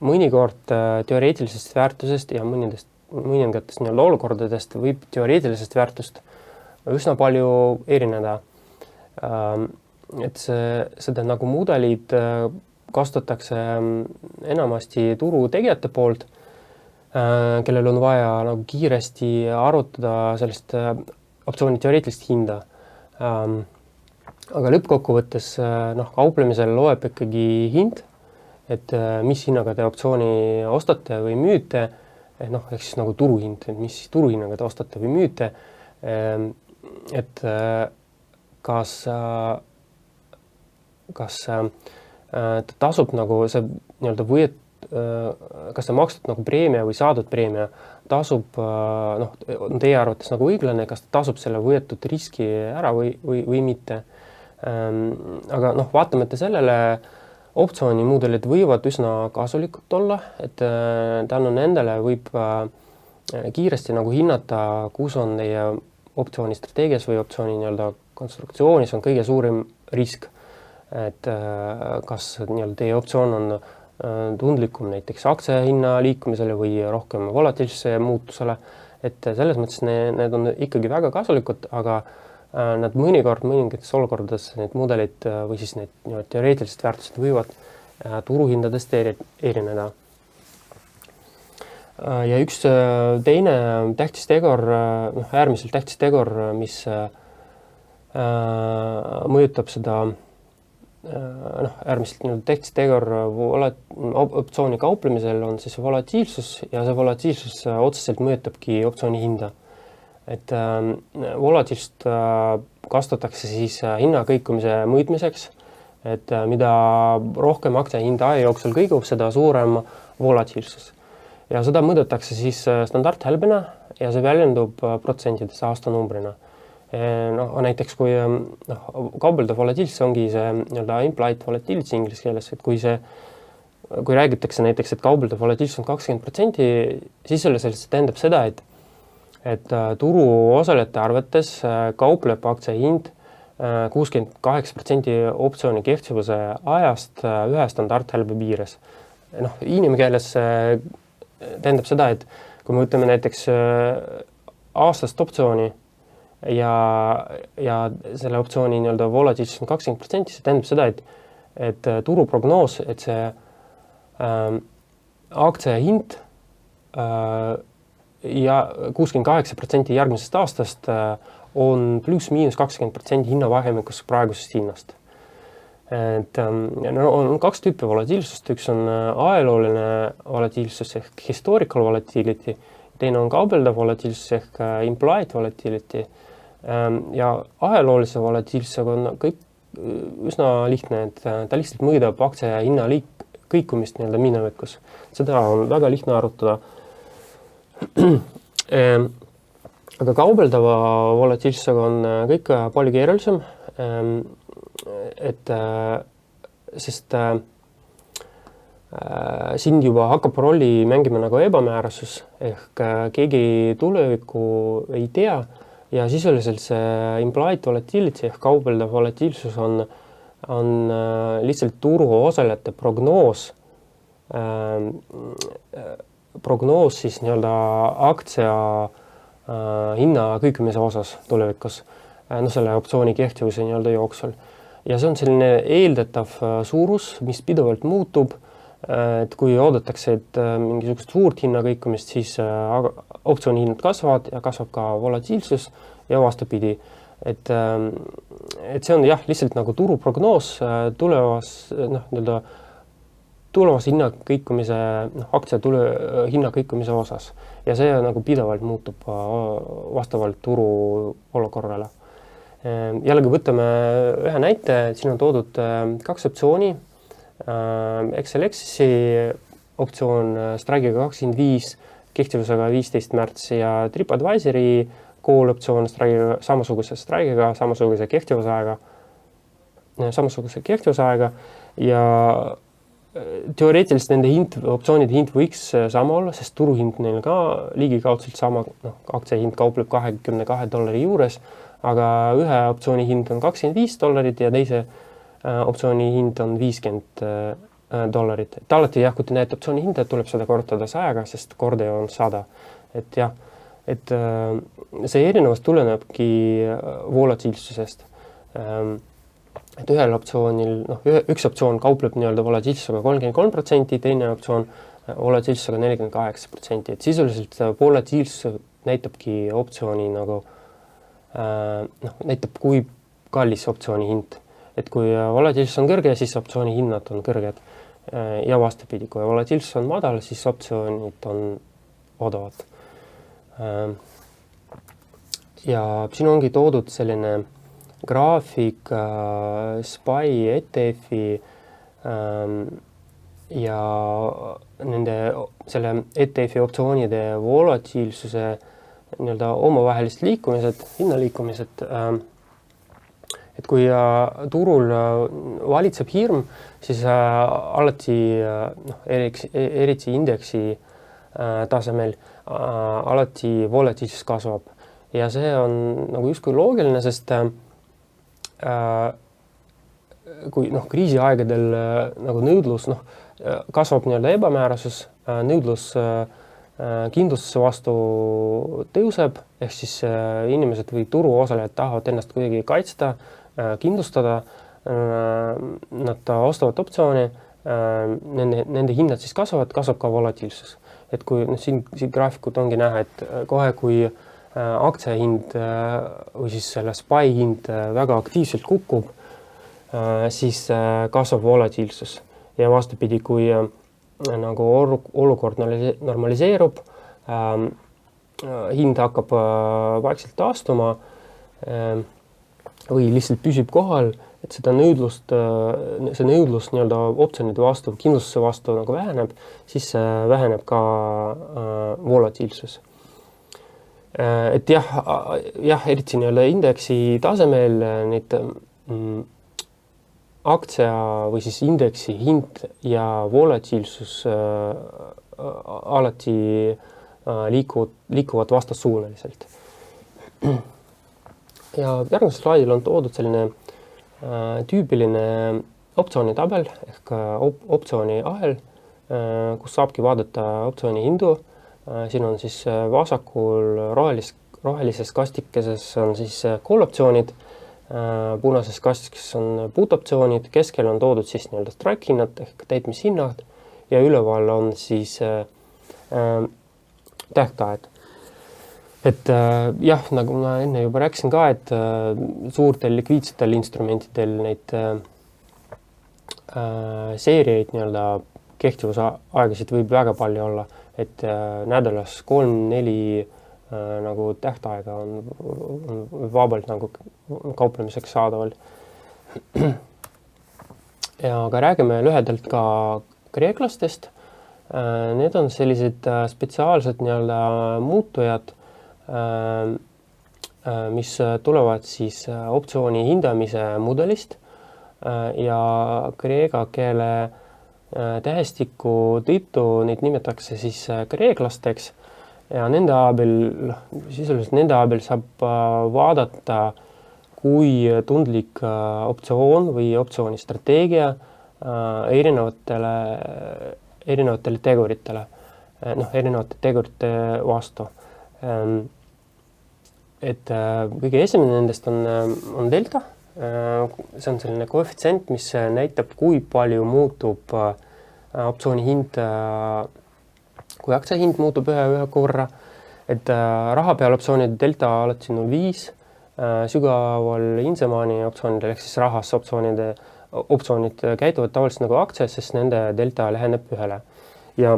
mõnikord teoreetilisest väärtusest ja mõningatest nii-öelda olukordadest võib teoreetilisest väärtust üsna palju erineda. Et seda nagu mudelid kasutatakse enamasti turu tegijate poolt, kellel on vaja nagu kiiresti arutada sellist optsiooni teoreetilist hinda. Aga lõppkokkuvõttes kauplemisel loeb ikkagi hind, et mis hinnaga te optsiooni ostate või müüte, ehk siis nagu turuhind, et mis turuhinnaga te ostate või müüte, et kas ta tasub nagu see nii-öelda kas ta makstud nagu preemia või saadud preemia tasub, on teie arvates nagu õiglane, kas ta tasub selle võetud riski ära või mitte. Aga vaatamata sellele optsioonimudelid võivad üsna kasulikud olla, et tänu nendele võib kiiresti nagu hinnata, kus on teie optsiooni strateegias või optsiooni nii-öelda konstruktsioonis on kõige suurim risk. Et kas nii-öelda teie optsioon on tundlikum näiteks aktsia hinna liikumisele või rohkem volatiilsuse muutusele. Et selles mõttes need on ikkagi väga kasulikud, aga nad mõnikord mõningates olukordades need mudelid või siis need teoreetilised väärtused võivad turuhindadest erineda. Ja üks teine tähtis tegur, äärmiselt tähtis tegur, mis mõjutab seda äärmiselt tähtis tegur optsiooni kauplemisel on siis volatiilsus ja see volatiilsus otseselt mõjutabki optsiooni hinda. Et volatiilsust kasutatakse siis hinnakõikumise mõõtmiseks, et mida rohkem aktsia hinda aja jooksul kõigub, seda suurem volatiilsus. Ja seda mõõdetakse siis standardhälbena ja see väljendub protsentides aastanumbrina. Näiteks kui kaubeldav volatiilsus ongi see nii-öelda implied volatility inglise keeles, et kui räägitakse näiteks, et kaubeldav volatiilsus on 20%, siis selles tähendab seda, et turu osalejate arvates kaupleb aktsia hind 68% optsiooni kehtivuse ajast ühe standardhälbe piires. Inimkeeles tähendab seda, et kui me võtame näiteks aastast optsiooni ja selle optsiooni nii-öelda volatiilsus on 20%, see tähendab seda, et turuprognoos, et see aktsia hind ja 68% järgmisest aastast on pluss-miinus 20% hinnavahemikus praegusest hinnast. Et on kaks tüüpi volatiilsust, üks on ajalooline volatiilsus ehk historical volatility, teine on kaubeldav volatiilsus ehk implied volatility. Ja ajaloolise volatiilsusega on kõik üsna lihtne, et ta lihtsalt mõõdab aktsia hinna kõikumist nii-öelda minevikus. Seda on väga lihtne arutada. Aga kaubeldava volatiilsusega on kõik palju keerulisem, sest siin juba hakkab rolli mängima nagu ebamäärasus ehk keegi tulevikku ei tea ja sisuliselt see implied volatility ehk kaubeldav volatiilsus on lihtsalt turu osalejate prognoos siis nii-öelda aktsia hinna kõikumise osas tulevikus, selle optsiooni kehtivuse nii-öelda jooksul. Ja see on selline eeldatav suurus, mis pidevalt muutub, et kui oodatakse, et mingisugust suurt hinna kõikumist, siis optsiooni hinnad kasvavad ja kasvab ka volatiilsus ja vastupidi. Et see on jah, lihtsalt nagu turuprognoos tulevas hinna kõikumise, aktsia hinna kõikumise osas. Ja see nagu pidevalt muutub vastavalt turu olukorrale. Jällegi võtame ühe näite, siin on toodud 2 optsiooni. XLX-i optsioon strike'iga 25, kehtivusega 15 märts ja TripAdvisori call optsioon samasuguse strike'iga, samasuguse kehtivusaega ja teoreetiliselt nende optsioonide hind võiks sama olla, sest turuhind neil ka ligikaudselt sama, aktsia hind kaupleb $22 juures, aga ühe optsiooni hind on $25 ja teise optsiooni hind on $50. Et alati jah, kui te näete optsiooni hinda, tuleb seda korrutada 100-ga, sest kordaja on 100. Et jah, et see erinevus tulenebki volatiilsusest. Et ühel optsioonil, üks optsioon kaupleb nii-öelda volatiilsusega 33%, teine optsioon volatiilsusega 48%. Et sisuliselt volatiilsus näitabki optsiooni nagu, näitab kui kallis optsiooni hind. Et kui volatiilsus on kõrge, siis optsiooni hinnad on kõrged ja vastupidi, kui volatiilsus on madal, siis optsioonid on odavad. Ja siin ongi toodud selline graafik SPY ETF-i ja selle ETF-i optsioonide volatiilsuse nii-öelda omavahelist liikumised, hinnaliikumised. Et kui turul valitseb hirm, siis alati, eriti indeksi tasemel, alati volatiilsus kasvab. Ja see on nagu justkui loogiline, sest kui kriisiaegadel nagu nõudlus kasvab nii-öelda ebamäärasus, nõudlus kindlustuse vastu tõuseb, ehk siis inimesed või turu osalejad tahavad ennast kuidagi kaitsta, kindlustada, nad ostavad optsiooni, nende hinnad siis kasvab ka volatiilsus. Et kui siin graafikut ongi näha, et kohe kui aktsia hind või siis selle SPY hind väga aktiivselt kukub, siis kasvab volatiilsus. Ja vastupidi, kui nagu olukord normaliseerub, hind hakkab vaikselt taastuma või lihtsalt püsib kohal, et see nõudlus nii-öelda optsioonide vastu, kindlustuse vastu nagu väheneb, siis väheneb ka volatiilsus. Et jah, eriti nii-öelda indeksi tasemel need aktsia või siis indeksi hind ja volatiilsus alati liikuvad vastassuunaliselt. Ja järgmisel slaidil on toodud selline tüüpiline optsiooni tabel ehk optsiooni ahel, kus saabki vaadata optsiooni hindu. Siin on siis vasakul rohelises kastikeses on siis call optsioonid, punases kastikeses on put optsioonid, keskel on toodud siis nii-öelda strike hinnad ehk täitmishinnad ja üleval on siis tähtajad. Et jah, nagu ma enne juba rääkisin ka, et suurtel likviidsetel instrumentidel neid seeriaid nii-öelda kehtivusaegasid võib väga palju olla, et nädalas 3-4 nagu tähtaega on vabalt nagu kauplemiseks saadaval. Ja aga räägime lühedalt ka kreeklastest. Need on sellised spetsiaalsed nii-öelda muutujad, mis tulevad siis optsiooni hindamise mudelist ja kreeka keele tähestiku tõttu neid nimetatakse siis kreeklasteks ja nende abil saab vaadata, kui tundlik optsioon või optsiooni strateegia erinevatele teguritele, erinevate tegurite vastu. Et kõige esimene nendest on delta. See on selline koefitsient, mis näitab, kui palju muutub optsiooni hind, kui aktsia hind muutub ühe korra. Et raha peal optsioonide delta alati 0,5, sügaval Insemaani optsioonidel ehk siis rahas optsioonid käituvad tavaliselt nagu aktsias, sest nende delta läheneb 1. Ja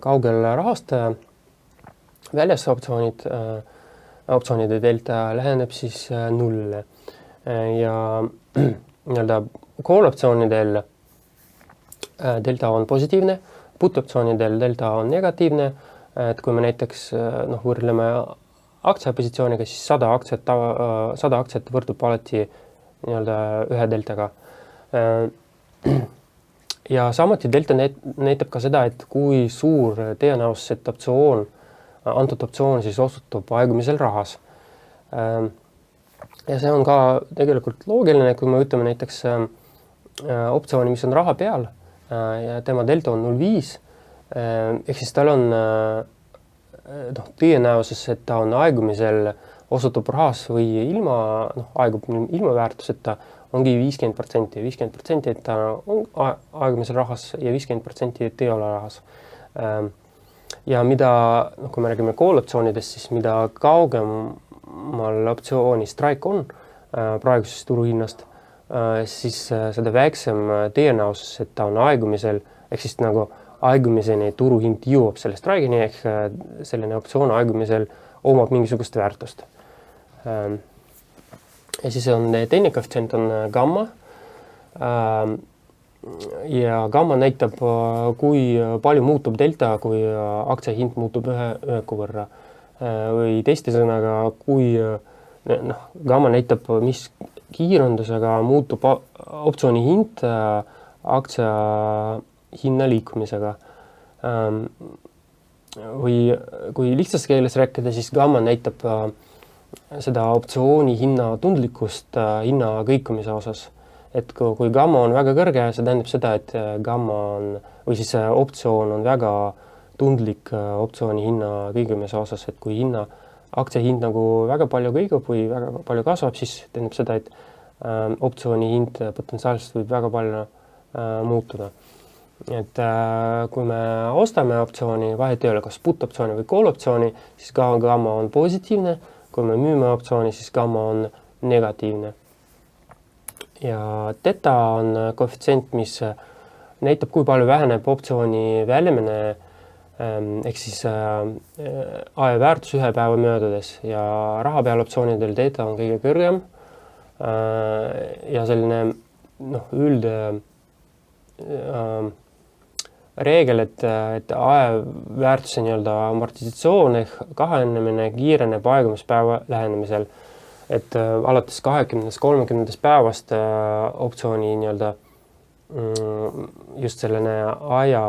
kaugel rahast väljas optsioonide delta läheneb siis 0. Ja nii-öelda call optsioonidel delta on positiivne, put optsioonidel delta on negatiivne. Et kui me näiteks võrdleme aktsiapositsiooniga, siis 100 aktsiat võrdub alati nii-öelda ühe deltaga. Ja samuti delta näitab ka seda, et kui suur tõenäosus, et antud optsioon siis osutub aegumisel rahas. Ja see on ka tegelikult loogiline, kui me ütleme näiteks optsiooni, mis on raha peal ja tema delta on 0,5, ehk siis tal on tõenäosus, et ta on aegumisel osutub rahas või aegub ilma väärtuseta, ongi 50%, et ta on aegumisel rahas ja 50% et ei ole rahas. Ja mida, kui me räägime call optsioonidest, siis mida kaugemal optsiooni strike on praegusest turuhinnast, siis seda väiksem tõenäosus, et ta on aegumisel, ehk siis nagu aegumiseni turuhind jõuab selle strike'ini, ehk selline optsioon aegumisel omab mingisugust väärtust. Ja siis on teine koefitsient on gamma. Ja gamma näitab, kui palju muutub delta, kui aktsia hind muutub ühe võrra. Või teiste sõnaga, kui gamma näitab, mis kiirendusega muutub optsiooni hind aktsia hinna liikumisega. Või kui lihtsas keeles rääkida, siis gamma näitab seda optsiooni hinna tundlikkust hinna kõikumise osas. Et kui gamma on väga kõrge, see tähendab seda, et gamma on, või siis optsioon on väga tundlik optsiooni hinna kõikumise osas, et kui aktsia hind nagu väga palju kõigub või väga palju kasvab, siis tähendab seda, et optsiooni hind potentsiaalselt võib väga palju muutuda. Et kui me ostame optsiooni, vahet ei ole, kas put optsiooni või call optsiooni, siis gamma on positiivne. Kui me müüme optsiooni, siis gamma on negatiivne. Ja theta on koefitsient, mis näitab, kui palju väheneb optsiooni väljamine, ehk siis aja väärtus ühe päeva möödudes ja raha peal optsioonidel theta on kõige kõrgem. Ja selline reegel, et aja väärtuse nii-öelda amortisatsioon ehk kahanemine kiireneb aegumispäeva lähenemisel. Et alates 20-30 päevast optsiooni nii-öelda just selline aja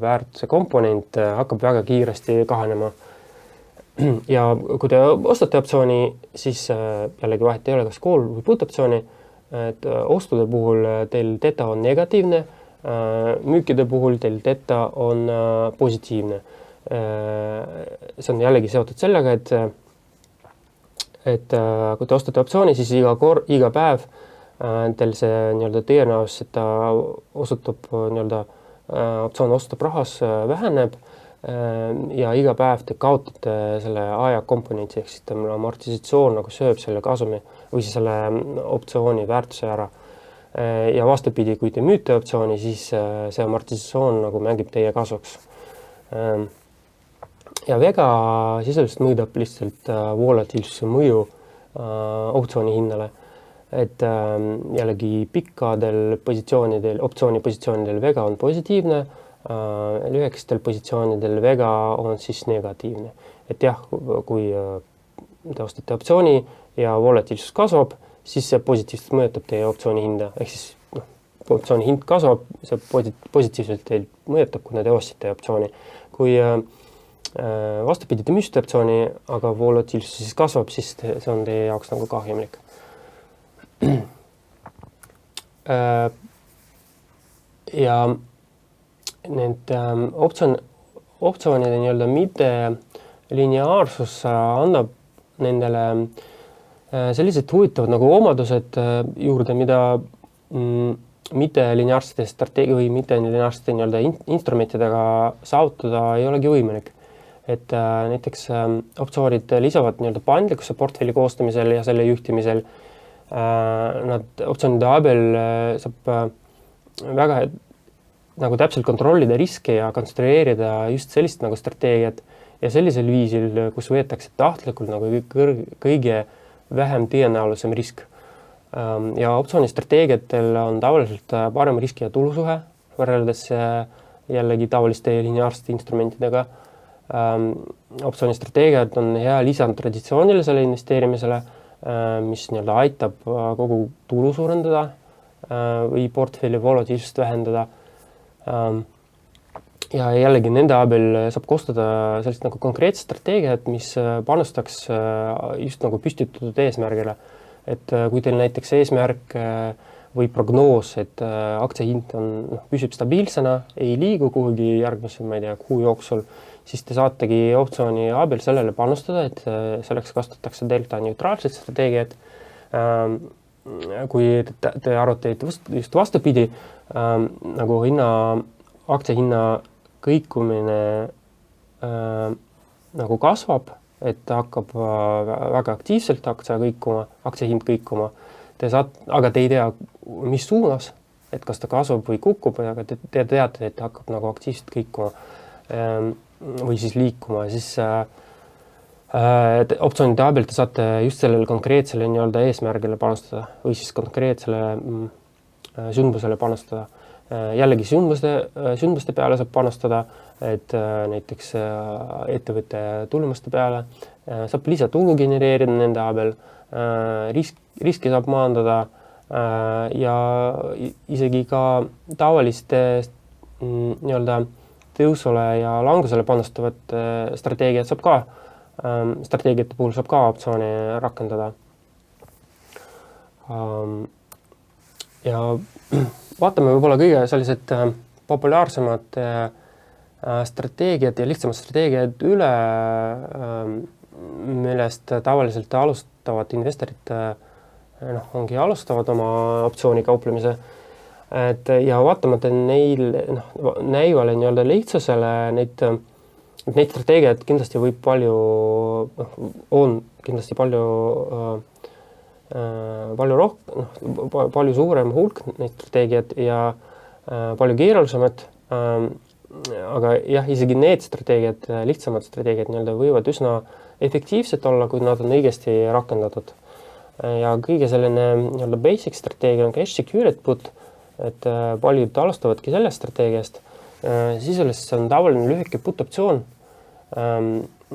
väärtuse komponent hakkab väga kiiresti kahanema. Ja kui te ostate optsiooni, siis jällegi vahet ei ole, kas call või put optsiooni, et ostude puhul teil theta on negatiivne, müükide puhul teil theta on positiivne. See on jällegi seotud sellega, et kui te ostate optsiooni, siis iga päev teil see nii-öelda tõenäosus, et ta osutub nii-öelda optsioon osutub rahas väheneb ja iga päev te kaotate selle aja komponentsi, ehk siis amortisatsioon nagu sööb selle kasumi või siis selle optsiooni väärtuse ära. Ja vastupidi, kui te müüte optsiooni, siis see amortisatsioon nagu mängib teie kasuks. Ja Vega sisuliselt mõõdab lihtsalt volatiilsuse mõju optsiooni hinnale. et jällegi pikkadel positsioonidel, optsiooni positsioonidel vega on positiivne, lühekestel positsioonidel vega on siis negatiivne. Et jah, kui te ostate optsiooni ja volatiilsus kasvab, siis see positiivselt mõjutab teie optsiooni hinda. Ehk siis optsiooni hind kasvab, see positiivselt teil mõjutab, kuna te ostsite optsiooni. Kui vastupidi te müüsite optsiooni, aga volatiilsus siis kasvab, siis see on teie jaoks nagu kahjumlik. Ja need optsioonide nii-öelda mitte lineaarsus annab nendele sellised huvitavad nagu omadused juurde, mida mitte lineaarsete strateegia või mitte lineaarsete nii-öelda instrumentidega saavutada ei olegi võimalik. Et näiteks optsioonid lisavad nii-öelda paindlikkuse portfelli koostamisel ja selle juhtimisel. Optsioonide abil saab väga nagu täpselt kontrollida riske ja konstrueerida just sellist nagu strateegiat ja sellisel viisil, kus võetakse tahtlikult nagu kõige vähem tõenäolisem risk. Ja optsiooni strateegiatel on tavaliselt parem riski ja tulusuhe võrreldes jällegi tavaliste lineaarsete instrumentidega. Optsiooni strateegiad on hea lisand traditsioonilisele investeerimisele, mis nii-öelda aitab kogu tulu suurendada või portfelli volatiilsust vähendada. Ja jällegi nende abil saab koostada sellist nagu konkreetset strateegiat, mis panustaks just nagu püstitatud eesmärgile. Et kui teil näiteks eesmärk või prognoos, et aktsiahind püsib stabiilsena, ei liigu kuhugi järgmise, kuu jooksul, siis te saategi optsiooni abil sellele panustada, et selleks kasutatakse delta neutraalset strateegiat. Kui te arvate, et just vastupidi, nagu aktsiahinna kõikumine nagu kasvab, et hakkab väga aktiivselt aktsiahind kõikuma. Aga te ei tea, mis suunas, et kas ta kasvab või kukub, aga te teate, et hakkab nagu aktiivselt kõikuma või siis liikuma. Siis optsioonide abil te saate just sellele konkreetsele nii-öelda eesmärgile panustada või siis konkreetsele sündmusele panustada. Jällegi sündmuste peale saab panustada, et näiteks ettevõtte tulemuste peale saab lisatulu genereerida nende abil, riski saab maandada ja isegi ka tavaliste nii-öelda tõusule ja langusele panustavat strateegiate puhul saab ka optsiooni rakendada. Ja vaatame võib-olla kõige sellised populaarsemad strateegiad ja lihtsamad strateegiad üle, millest tavaliselt alustavad investorid ongi alustavad oma optsiooni kauplemise. Ja vaatamata näivale nii-öelda lihtsusele neid strateegiad kindlasti võib palju suurem hulk neid strateegiad ja palju keerulisemad, aga jah, isegi need strateegiad, lihtsamad strateegiad võivad üsna efektiivsed olla, kui nad on õigesti rakendatud. Ja kõige selline basic strateegia on cash secured put, et paljud alustavadki sellest strateegiast. Sisuliselt see on tavaline lühike put optsioon,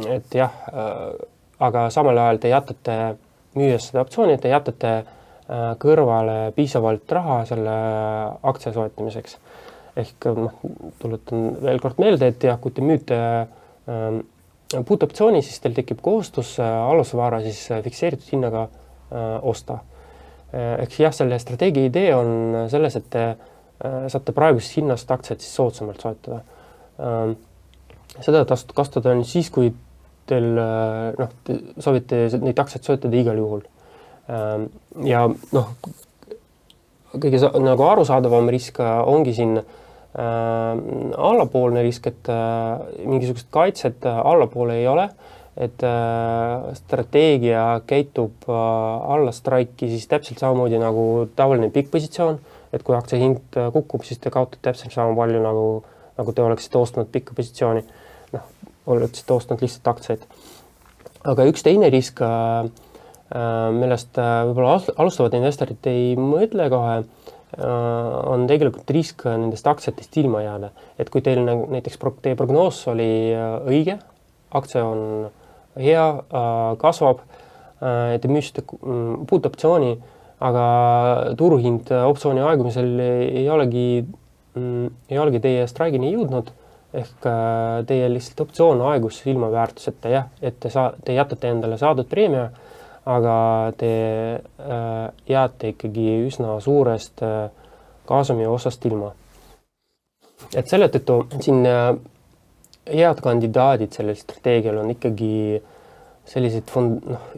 et jah, aga samal ajal te jätate müües seda optsiooni, te jätate kõrvale piisavalt raha selle aktsia soetamiseks. Ehk tuletan veel kord meelde, et jah, kui te müüte put optsiooni, siis teil tekib kohustus alusvara siis fikseeritud hinnaga osta. Ehk jah, selle strateegia idee on selles, et te saate praegusest hinnast aktsiat siis soodsamalt soetada. Seda tasub kasutada siis, kui teil te soovite neid aktsiaid soetada igal juhul. Ja kõige nagu arusaadavam risk ongi siin allapoolne risk, et mingisugust kaitset allapoole ei ole, et strateegia käitub alla straiki siis täpselt samamoodi nagu tavaline pikk positsioon, et kui aktsia hind kukub, siis te kaotate täpselt sama palju nagu te oleksite ostnud pikka positsiooni, oleksite ostnud lihtsalt aktsiaid. Aga üks teine risk millest võib-olla alustavad investorid ei mõtle kohe, on tegelikult risk nendest aktsiatest ilma jääda. Et kui teil näiteks teie prognoos oli õige, aktsia on hea, kasvab, te müüsite puutoptsiooni, aga turuhind optsiooni aegumisel ei olegi teie straigini jõudnud, ehk teie lihtsalt optsioon aegus ilma väärtuseta, jah, et te jätate endale saadud preemia, aga te jääte ikkagi üsna suurest kasumi osast ilma. Et selle tõttu siin head kandidaadid sellel strateegial on ikkagi sellised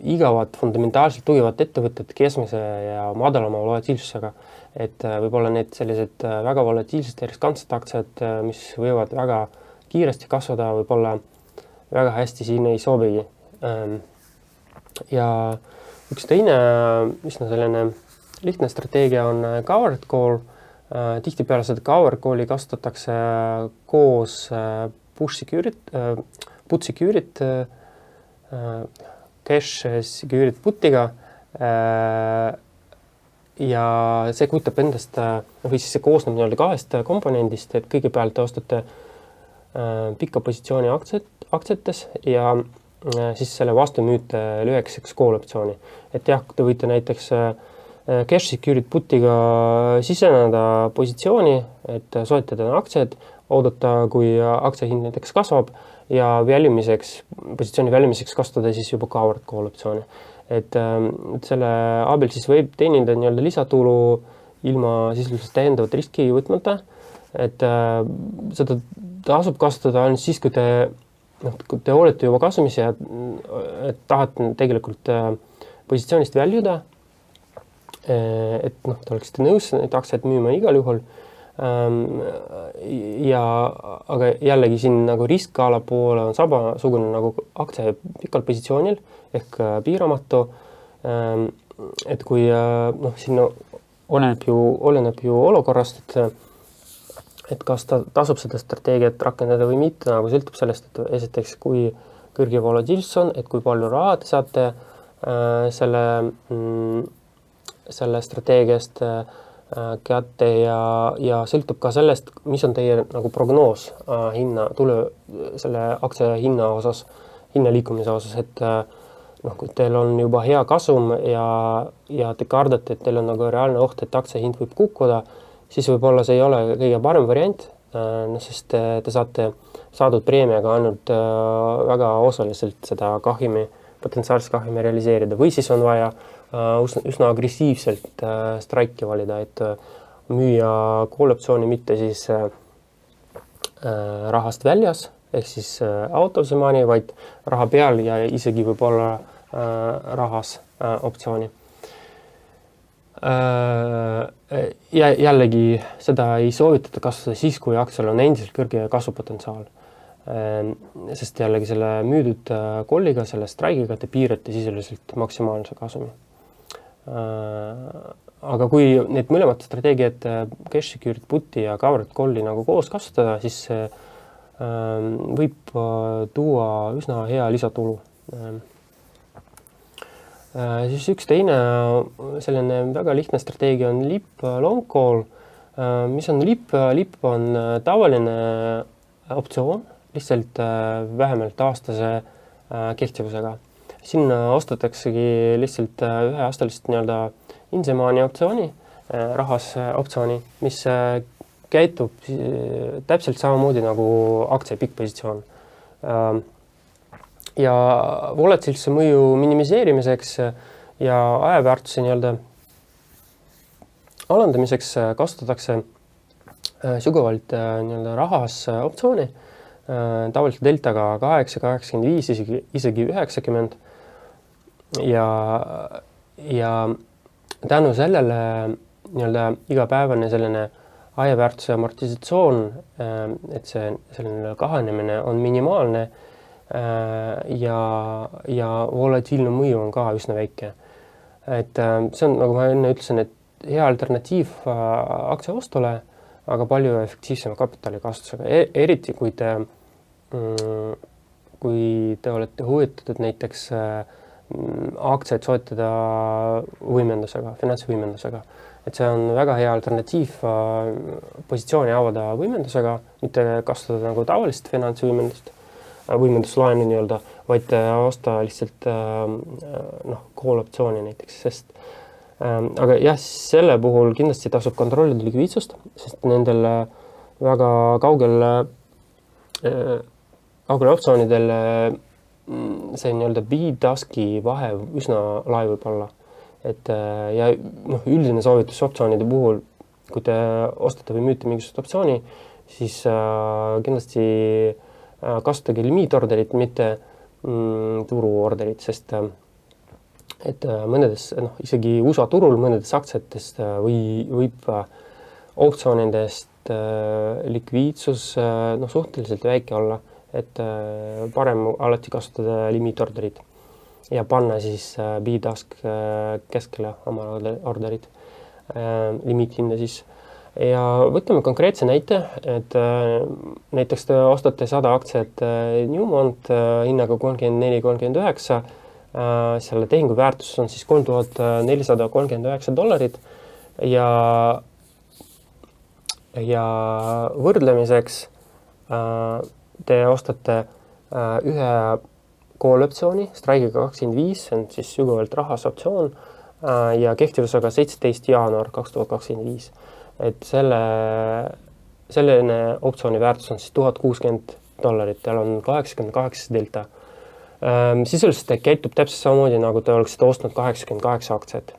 igavad, fundamentaalselt tugevad ettevõtted keskmise ja madalama volatiilsusega. Et võib-olla need sellised väga volatiilsed ja riskantsed aktsiad, mis võivad väga kiiresti kasvada, võib-olla väga hästi siin ei sobigi. Ja üks teine, üsna selline lihtne strateegia on covered call. Tihtipeale seda covered calli kasutatakse koos put security, cash security putiga. Ja see kujutab endast, või siis see koosneb kahest komponendist, et kõigepealt te ostate pikka positsiooni aktsiates ja siis selle vastu müüte lühikeseks call optsiooni. Et jah, te võite näiteks cash security putiga siseneda positsiooni, et soetada aktsiad, oodata, kui aktsia hind näiteks kasvab ja positsiooni väljumiseks kasutada siis juba covered call optsiooni. Et selle abil siis võib teenida lisatulu ilma sisuliselt täiendavat riski võtmata. Et seda tasub kasutada ainult siis, kui te olete juba kasumis ja tahate tegelikult positsioonist väljuda. Et te oleksite nõus neid aktsiaid müüma igal juhul. Aga jällegi siin riskkaala poole on samasugune nagu aktsia pikal positsioonil ehk piiramatu. Et kui siin oleneb ju olukorrast, et kas tasub seda strateegiat rakendada või mitte, nagu sõltub sellest, et esiteks kui kõrge volatiilsus on, et kui palju raha te saate selle strateegiast kätte ja sõltub ka sellest, mis on teie prognoos selle aktsia hinna liikumise osas, et kui teil on juba hea kasum ja te kardate, et teil on reaalne oht, et aktsia hind võib kukkuda, siis võib-olla see ei ole kõige parem variant, sest te saate saadud preemiaga ainult väga osaliselt seda potentsiaalset kahjumi realiseerida või siis on vaja üsna agressiivselt straiki valida, et müüa call optsiooni mitte siis rahast väljas, ehk siis out of the money, vaid raha peal ja isegi võib-olla rahas optsiooni. Ja jällegi seda ei soovitata kasutada siis, kui aktsial on endiselt kõrge kasvupotentsiaal. Sest jällegi selle müüdud kolliga, selle straigiga te piirate sisuliselt maksimaalse kasumi. Aga kui need mõlemad strateegiad cash security puti ja covered calli koos kasutada, siis võib tuua üsna hea lisatulu. Siis üks teine selline väga lihtne strateegia on LIP long call. Mis on LIP? LIP on tavaline optsioon, lihtsalt vähemalt aastase kehtivusega. Siin ostataksegi lihtsalt üheaastalist in-the-money optsiooni, rahas optsiooni, mis käitub täpselt samamoodi nagu aktsia pikk positsioon. Ja volatiilsuse mõju minimiseerimiseks ja ajaväärtuse alandamiseks kasutatakse sügavalt rahas optsiooni, tavaliselt deltaga 8, 85, isegi 90. Ja tänu sellele igapäevane selline ajaväärtuse amortisatsioon, et see selline kahanemine on minimaalne ja volatiilne mõju on ka üsna väike. Et see on, nagu ma enne ütlesin, et hea alternatiiv aktsia ostule, aga palju efektiivsema kapitali kasutusega. Eriti kui te olete huvitatud näiteks aktsiaid soetada võimendusega, finantsvõimendusega. Et see on väga hea alternatiiv positsiooni avada võimendusega, mitte kasutada nagu tavalist finantsvõimendust, võimenduslaenu nii-öelda, vaid osta lihtsalt call optsiooni näiteks, sest aga jah, selle puhul kindlasti tasub kontrollida likviidsust, sest nendel väga kaugel optsioonidel see nii-öelda bid-aski vahe üsna lai võib olla. Et ja üldine soovitus optsioonide puhul, kui te ostate või müüte mingisugust optsiooni, siis kindlasti kasutage limiitorderit, mitte turuorderit, sest et mõnedes, isegi USA turul mõnedes aktsiatest võib optsioonidest likviidsus suhteliselt väike olla, et parem alati kasutada limiitorderit ja panna siis bid-ask keskele oma orderid, limiithinda siis. Ja võtame konkreetse näite, et näiteks te ostate 100 aktsiat Newmont hinnaga $34.39, selle tehingu väärtus on siis $3,439 ja võrdlemiseks te ostate ühe call-optsiooni straigiga 25, see on siis sügavalt rahas optsioon ja kehtivusega 17. jaanuar 2025. Et selline optsiooni väärtus on siis $1060, tal on 88 delta. Sisuliselt käitub täpselt samamoodi, nagu te oleksite ostnud 88 aktsiat.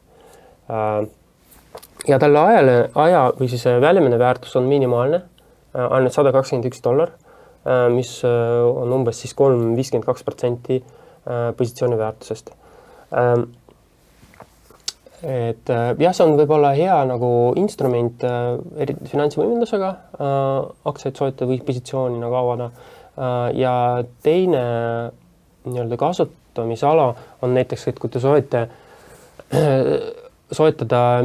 Ja talle aja või siis välimine väärtus on minimaalne, ainult $121, mis on umbes siis 52% positsiooni väärtusest. Et jah, see on võib-olla hea nagu instrument finantsvõimendusega aktsiaid soetada või positsiooni nagu avada. Ja teine nii-öelda kasutamisala on näiteks, et kui te soetada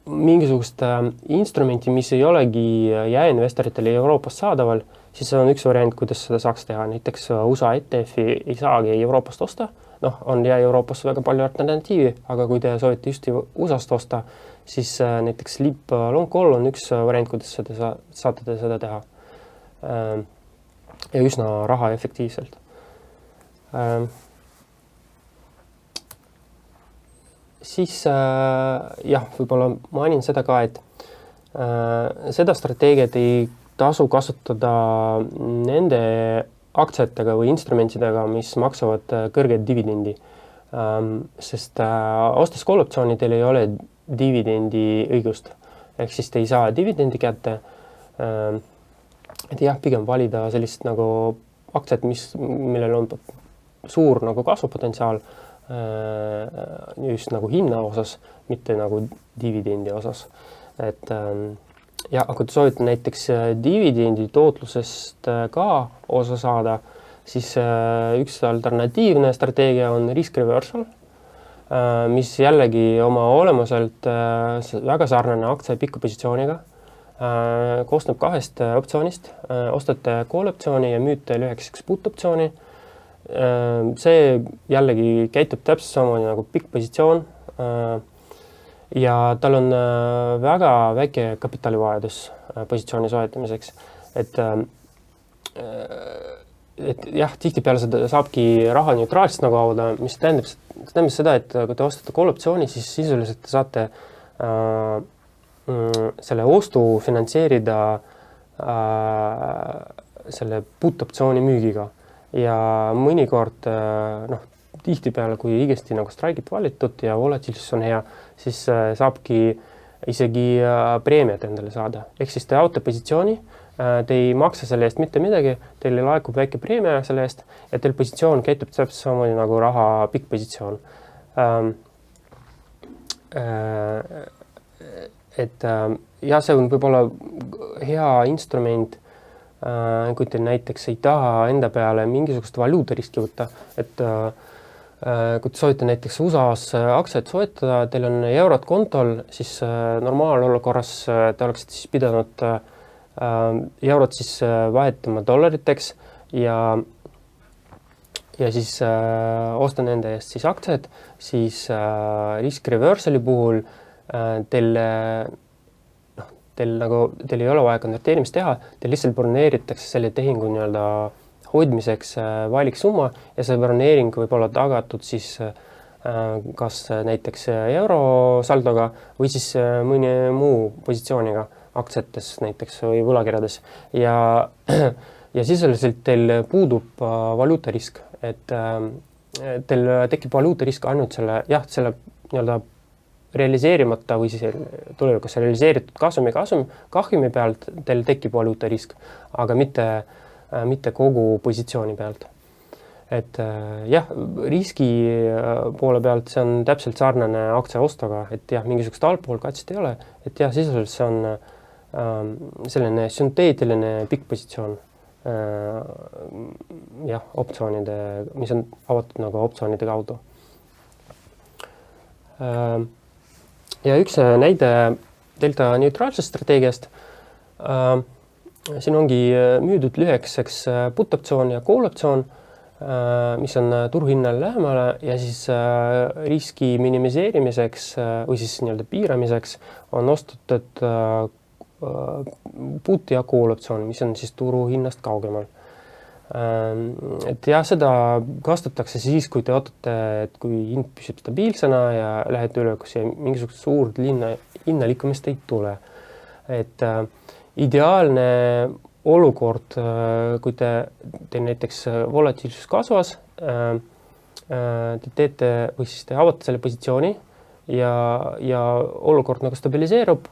mingisugust instrumenti, mis ei olegi jääinvestoritele Euroopas saadaval, siis see on üks variant, kuidas seda saaks teha. Näiteks USA ETF-i ei saagi Euroopast osta, on Euroopas väga palju alternatiivi, aga kui te soovite just USA-st osta, siis näiteks LIP long call on üks variant, kuidas saate seda teha. Ja üsna raha efektiivselt. Siis jah, võib-olla mainin seda ka, et seda strateegiat ei tasu kasutada nende aktsiatega või instrumentidega, mis maksavad kõrget dividendi. Sest ostes call-optsiooni teil ei ole dividendi õigust. Ehk siis te ei saa dividendi kätte. Et jah, pigem valida sellist nagu aktsiat, millel on suur nagu kasvupotentsiaal just nagu hinna osas, mitte nagu dividendi osas. Et ja kui te soovite näiteks dividendi tootlusest ka osa saada, siis üks alternatiivne strateegia on risk reversal, mis jällegi oma olemuselt väga sarnane aktsia pikupositsiooniga, koosneb kahest optsioonist, ostate call optsiooni ja müüte lühikeseks put optsiooni. See jällegi käitub täpselt samamoodi nagu pikk positsioon ja tal on väga väike kapitalivajadus positsiooni soetamiseks. Et jah, tihtipeale seda saabki raha neutraalselt nagu avada, mis tähendab seda, et kui te ostate call optsiooni, siis sisuliselt te saate selle ostu finantseerida selle put optsiooni müügiga. Ja mõnikord, tihtipeale, kui õigesti nagu straigit valitud ja volatiilsus on hea, siis saabki isegi preemiat endale saada. Ehk siis te avate positsiooni, te ei maksa selle eest mitte midagi, teil laekub väike preemia selle eest ja teil positsioon käitub täpselt samamoodi nagu raha pikk positsioon. Et ja see on võib-olla hea instrument, kui te näiteks ei taha enda peale mingisugust valuutariski võtta, et kui te soovite näiteks USA-s aktsiaid soetada, teil on eurot kontol, siis normaalolukorras te oleksite siis pidanud eurot siis vahetama dollariteks ja ja siis osta nende eest siis aktsiad, siis risk reversali puhul teil ei ole vaja konverteerimist teha, teil lihtsalt broneeritakse selle tehingu nii-öelda hoidmiseks vajalik summa ja see broneering võib olla tagatud siis kas näiteks eurosaldoga või siis mõni muu positsiooniga aktsiates näiteks või võlakirjades ja sisuliselt teil puudub valuutarisk, et teil tekib valuutarisk ainult selle nii-öelda realiseerimata või siis tulevikus realiseeritud kahjumi pealt teil tekib valuutarisk, aga mitte kogu positsiooni pealt. Et riski poole pealt see on täpselt sarnane aktsia ostoga, et mingisugust allpool katset ei ole, et sisuliselt see on selline sünteetiline pikk positsioon optsioonide, mis on avatud nagu optsioonide kaudu. Ja üks näide delta neutraalsest strateegiast. Siin ongi müüdud lühekeseks put-optsioon ja call-optsioon, mis on turuhinnale lähemale ja siis riski minimiseerimiseks või siis nii-öelda piiramiseks on ostutud put- ja call-optsioon, mis on siis turuhinnast kaugemal. Et seda kasutatakse siis, kui te ootate, et kui hind püsib stabiilsena ja lähete üle, kus mingisugust suurt hinnaliikumist ei tule. Et ideaalne olukord, kui te näiteks volatiilsus kasvas, te teete või siis te avate selle positsiooni ja olukord nagu stabiliseerub,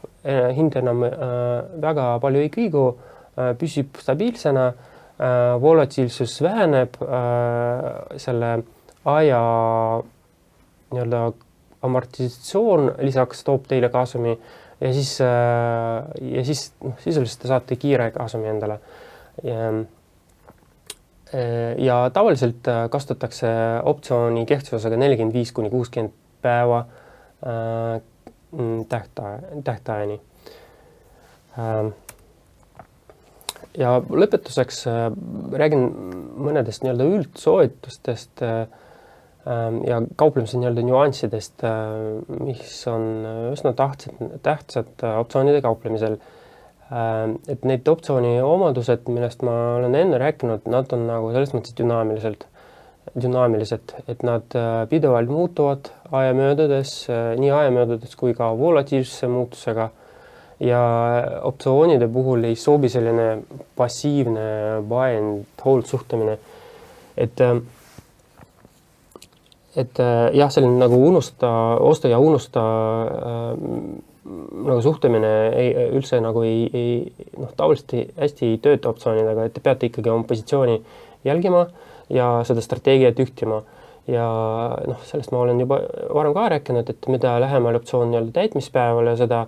hind enam väga palju ei kõigu, püsib stabiilsena, volatiilsus väheneb, selle aja nii-öelda amortisatsioon lisaks toob teile kasumi ja siis sisuliselt te saate kiire kasumi endale. Ja tavaliselt kasutatakse optsiooni kehtivusega 45–60 päeva tähtajani. Ja lõpetuseks räägin mõnedest nii-öelda üldsoovitustest ja kauplemise nii-öelda nüanssidest, mis on üsna tähtsad optsioonide kauplemisel. Et need optsiooni omadused, millest ma olen enne rääkinud, nad on nagu selles mõttes dünaamilised, et nad pidevalt muutuvad aja möödudes, nii aja möödudes kui ka volatiilsuse muutusega. Ja optsioonide puhul ei sobi selline passiivne buy and hold suhtumine. Et selline nagu osta ja unusta nagu suhtumine üldse nagu tavaliselt hästi ei tööta optsioonidega, et te peate ikkagi oma positsiooni jälgima ja seda strateegiat ühtima. Ja sellest ma olen juba varem ka rääkinud, et mida lähemal optsioon nii-öelda täitmispäevale, seda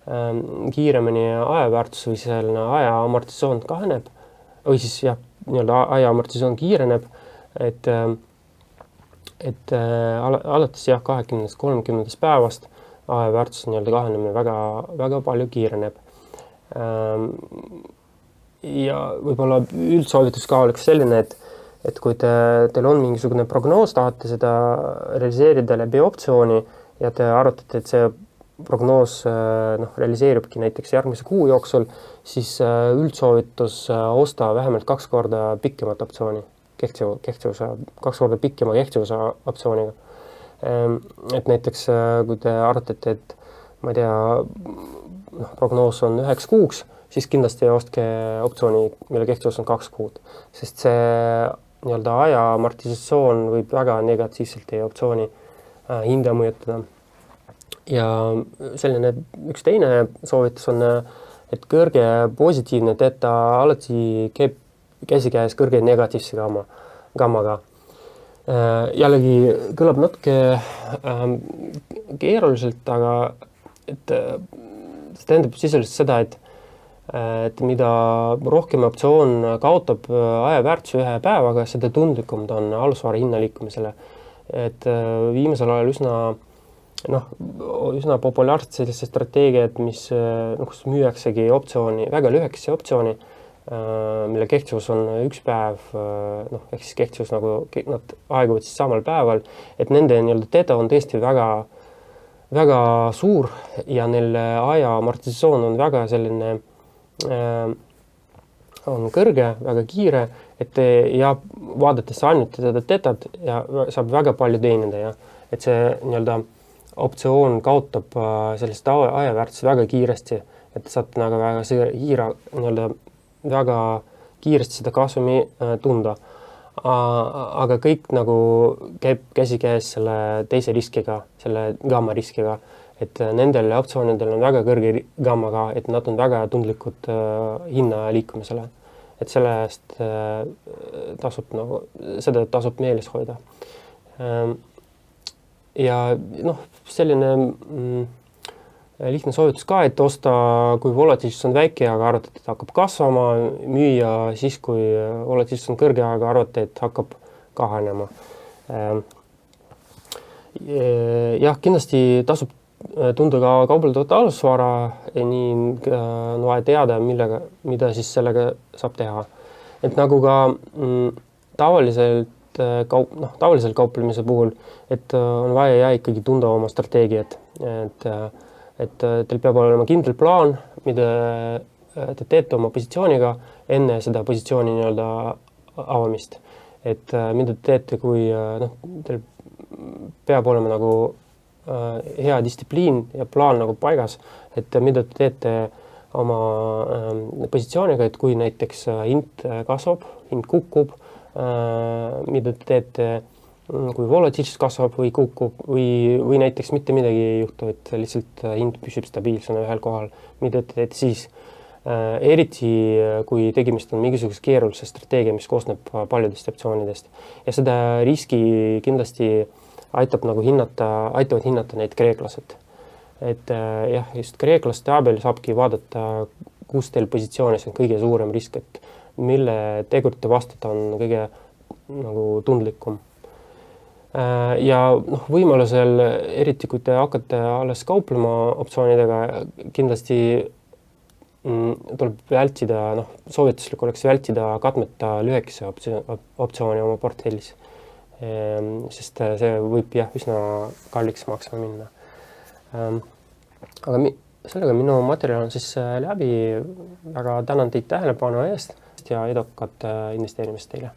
kiiremini ajaväärtus või selline aja amortisatsioon kahaneb või siis nii-öelda aja amortisatsioon kiireneb, et alates 20–30 päevast ajaväärtus nii-öelda kahanemine väga palju kiireneb. Ja võib-olla üldsoovitus ka oleks selline, et kui teil on mingisugune prognoos, tahate seda realiseerida läbi optsiooni ja te arvatate, et see prognoos realiseerubki näiteks järgmise kuu jooksul, siis üldsoovitus osta vähemalt 2 korda pikemat optsiooni, kehtivuse, 2 korda pikema kehtivuse optsiooniga. Et näiteks kui te arvatate, et ma ei tea, prognoos on 9 kuuks, siis kindlasti ostke optsiooni, mille kehtivus on 2 kuud, sest see nii-öelda aja amortisatsioon võib väga negatiivselt teie optsiooni hinda mõjutada. Ja selline üks teine soovitus on, et kõrge positiivne teeta alati käib käsikäes kõrge negatiivse gammaga. Jällegi kõlab natuke keeruliselt, aga see tähendab sisuliselt seda, et mida rohkem optsioon kaotab ajaväärtuse ühe päevaga, seda tundlikum ta on alusvara hinnaliikumisele. Et viimasel ajal üsna populaarsed sellised strateegiad, mis kus müüaksegi optsiooni, väga lühekese optsiooni, mille kehtivus on 1 päev, ehk siis kehtivus nagu nad aeguvad siis samal päeval, et nende nii-öelda theta on tõesti väga suur ja neil aja amortisatsioon on väga selline, on kõrge, väga kiire, ja vaadates ainult seda thetat ja saab väga palju teenida ja et see nii-öelda optsioon kaotab sellist ajaväärtust väga kiiresti, et saab nagu väga kiiresti seda kasumi tunda. Aga kõik nagu käib käsikäes selle teise riskiga, selle gamma riskiga, et nendel optsioonidel on väga kõrge gammaga, et nad on väga tundlikud hinna liikumisele. Et sellest tasub meeles hoida. Ja selline lihtne soovitus ka, et osta, kui volatiilsus on väike, aga arvate, et hakkab kasvama, müüa siis, kui volatiilsus on kõrge, aga arvate, et hakkab kahanema. Jah, kindlasti tasub tunda ka kaubeldavat alusvara, nii on vaja teada, mida siis sellega saab teha. Et nagu ka tavalisel kauplemise puhul, et on vaja ikkagi tunda oma strateegiat, et teil peab olema kindel plaan, mida te teete oma positsiooniga enne seda positsiooni nii-öelda avamist. Et mida te teete, kui teil peab olema nagu hea distsipliin ja plaan nagu paigas, et mida te teete oma positsiooniga, et kui näiteks hind kasvab, hind kukub, mida te teete, kui volatiilsus kasvab või kukub või näiteks mitte midagi ei juhtu, et lihtsalt hind püsib stabiilsena ühel kohal, mida te teete siis. Eriti, kui tegemist on mingisuguse keerulise strateegia, mis koosneb paljudest optsioonidest. Ja seda riski kindlasti aitavad hinnata neid kreeklased. Et jah, just kreeklaste abil saabki vaadata, kus teil positsioonis on kõige suurem risk, et mille tegurite vastata on kõige nagu tundlikum. Ja võimalusel, eriti kui te hakkate alles kauplema optsioonidega, kindlasti tuleb vältida, soovituslik oleks vältida katmeta lühekese optsiooni oma portfellis, sest see võib üsna kalliks maksma minna. Aga sellega minu materjal on siis läbi. Väga tänan teid tähelepanu eest ja edukat investeerimist teile.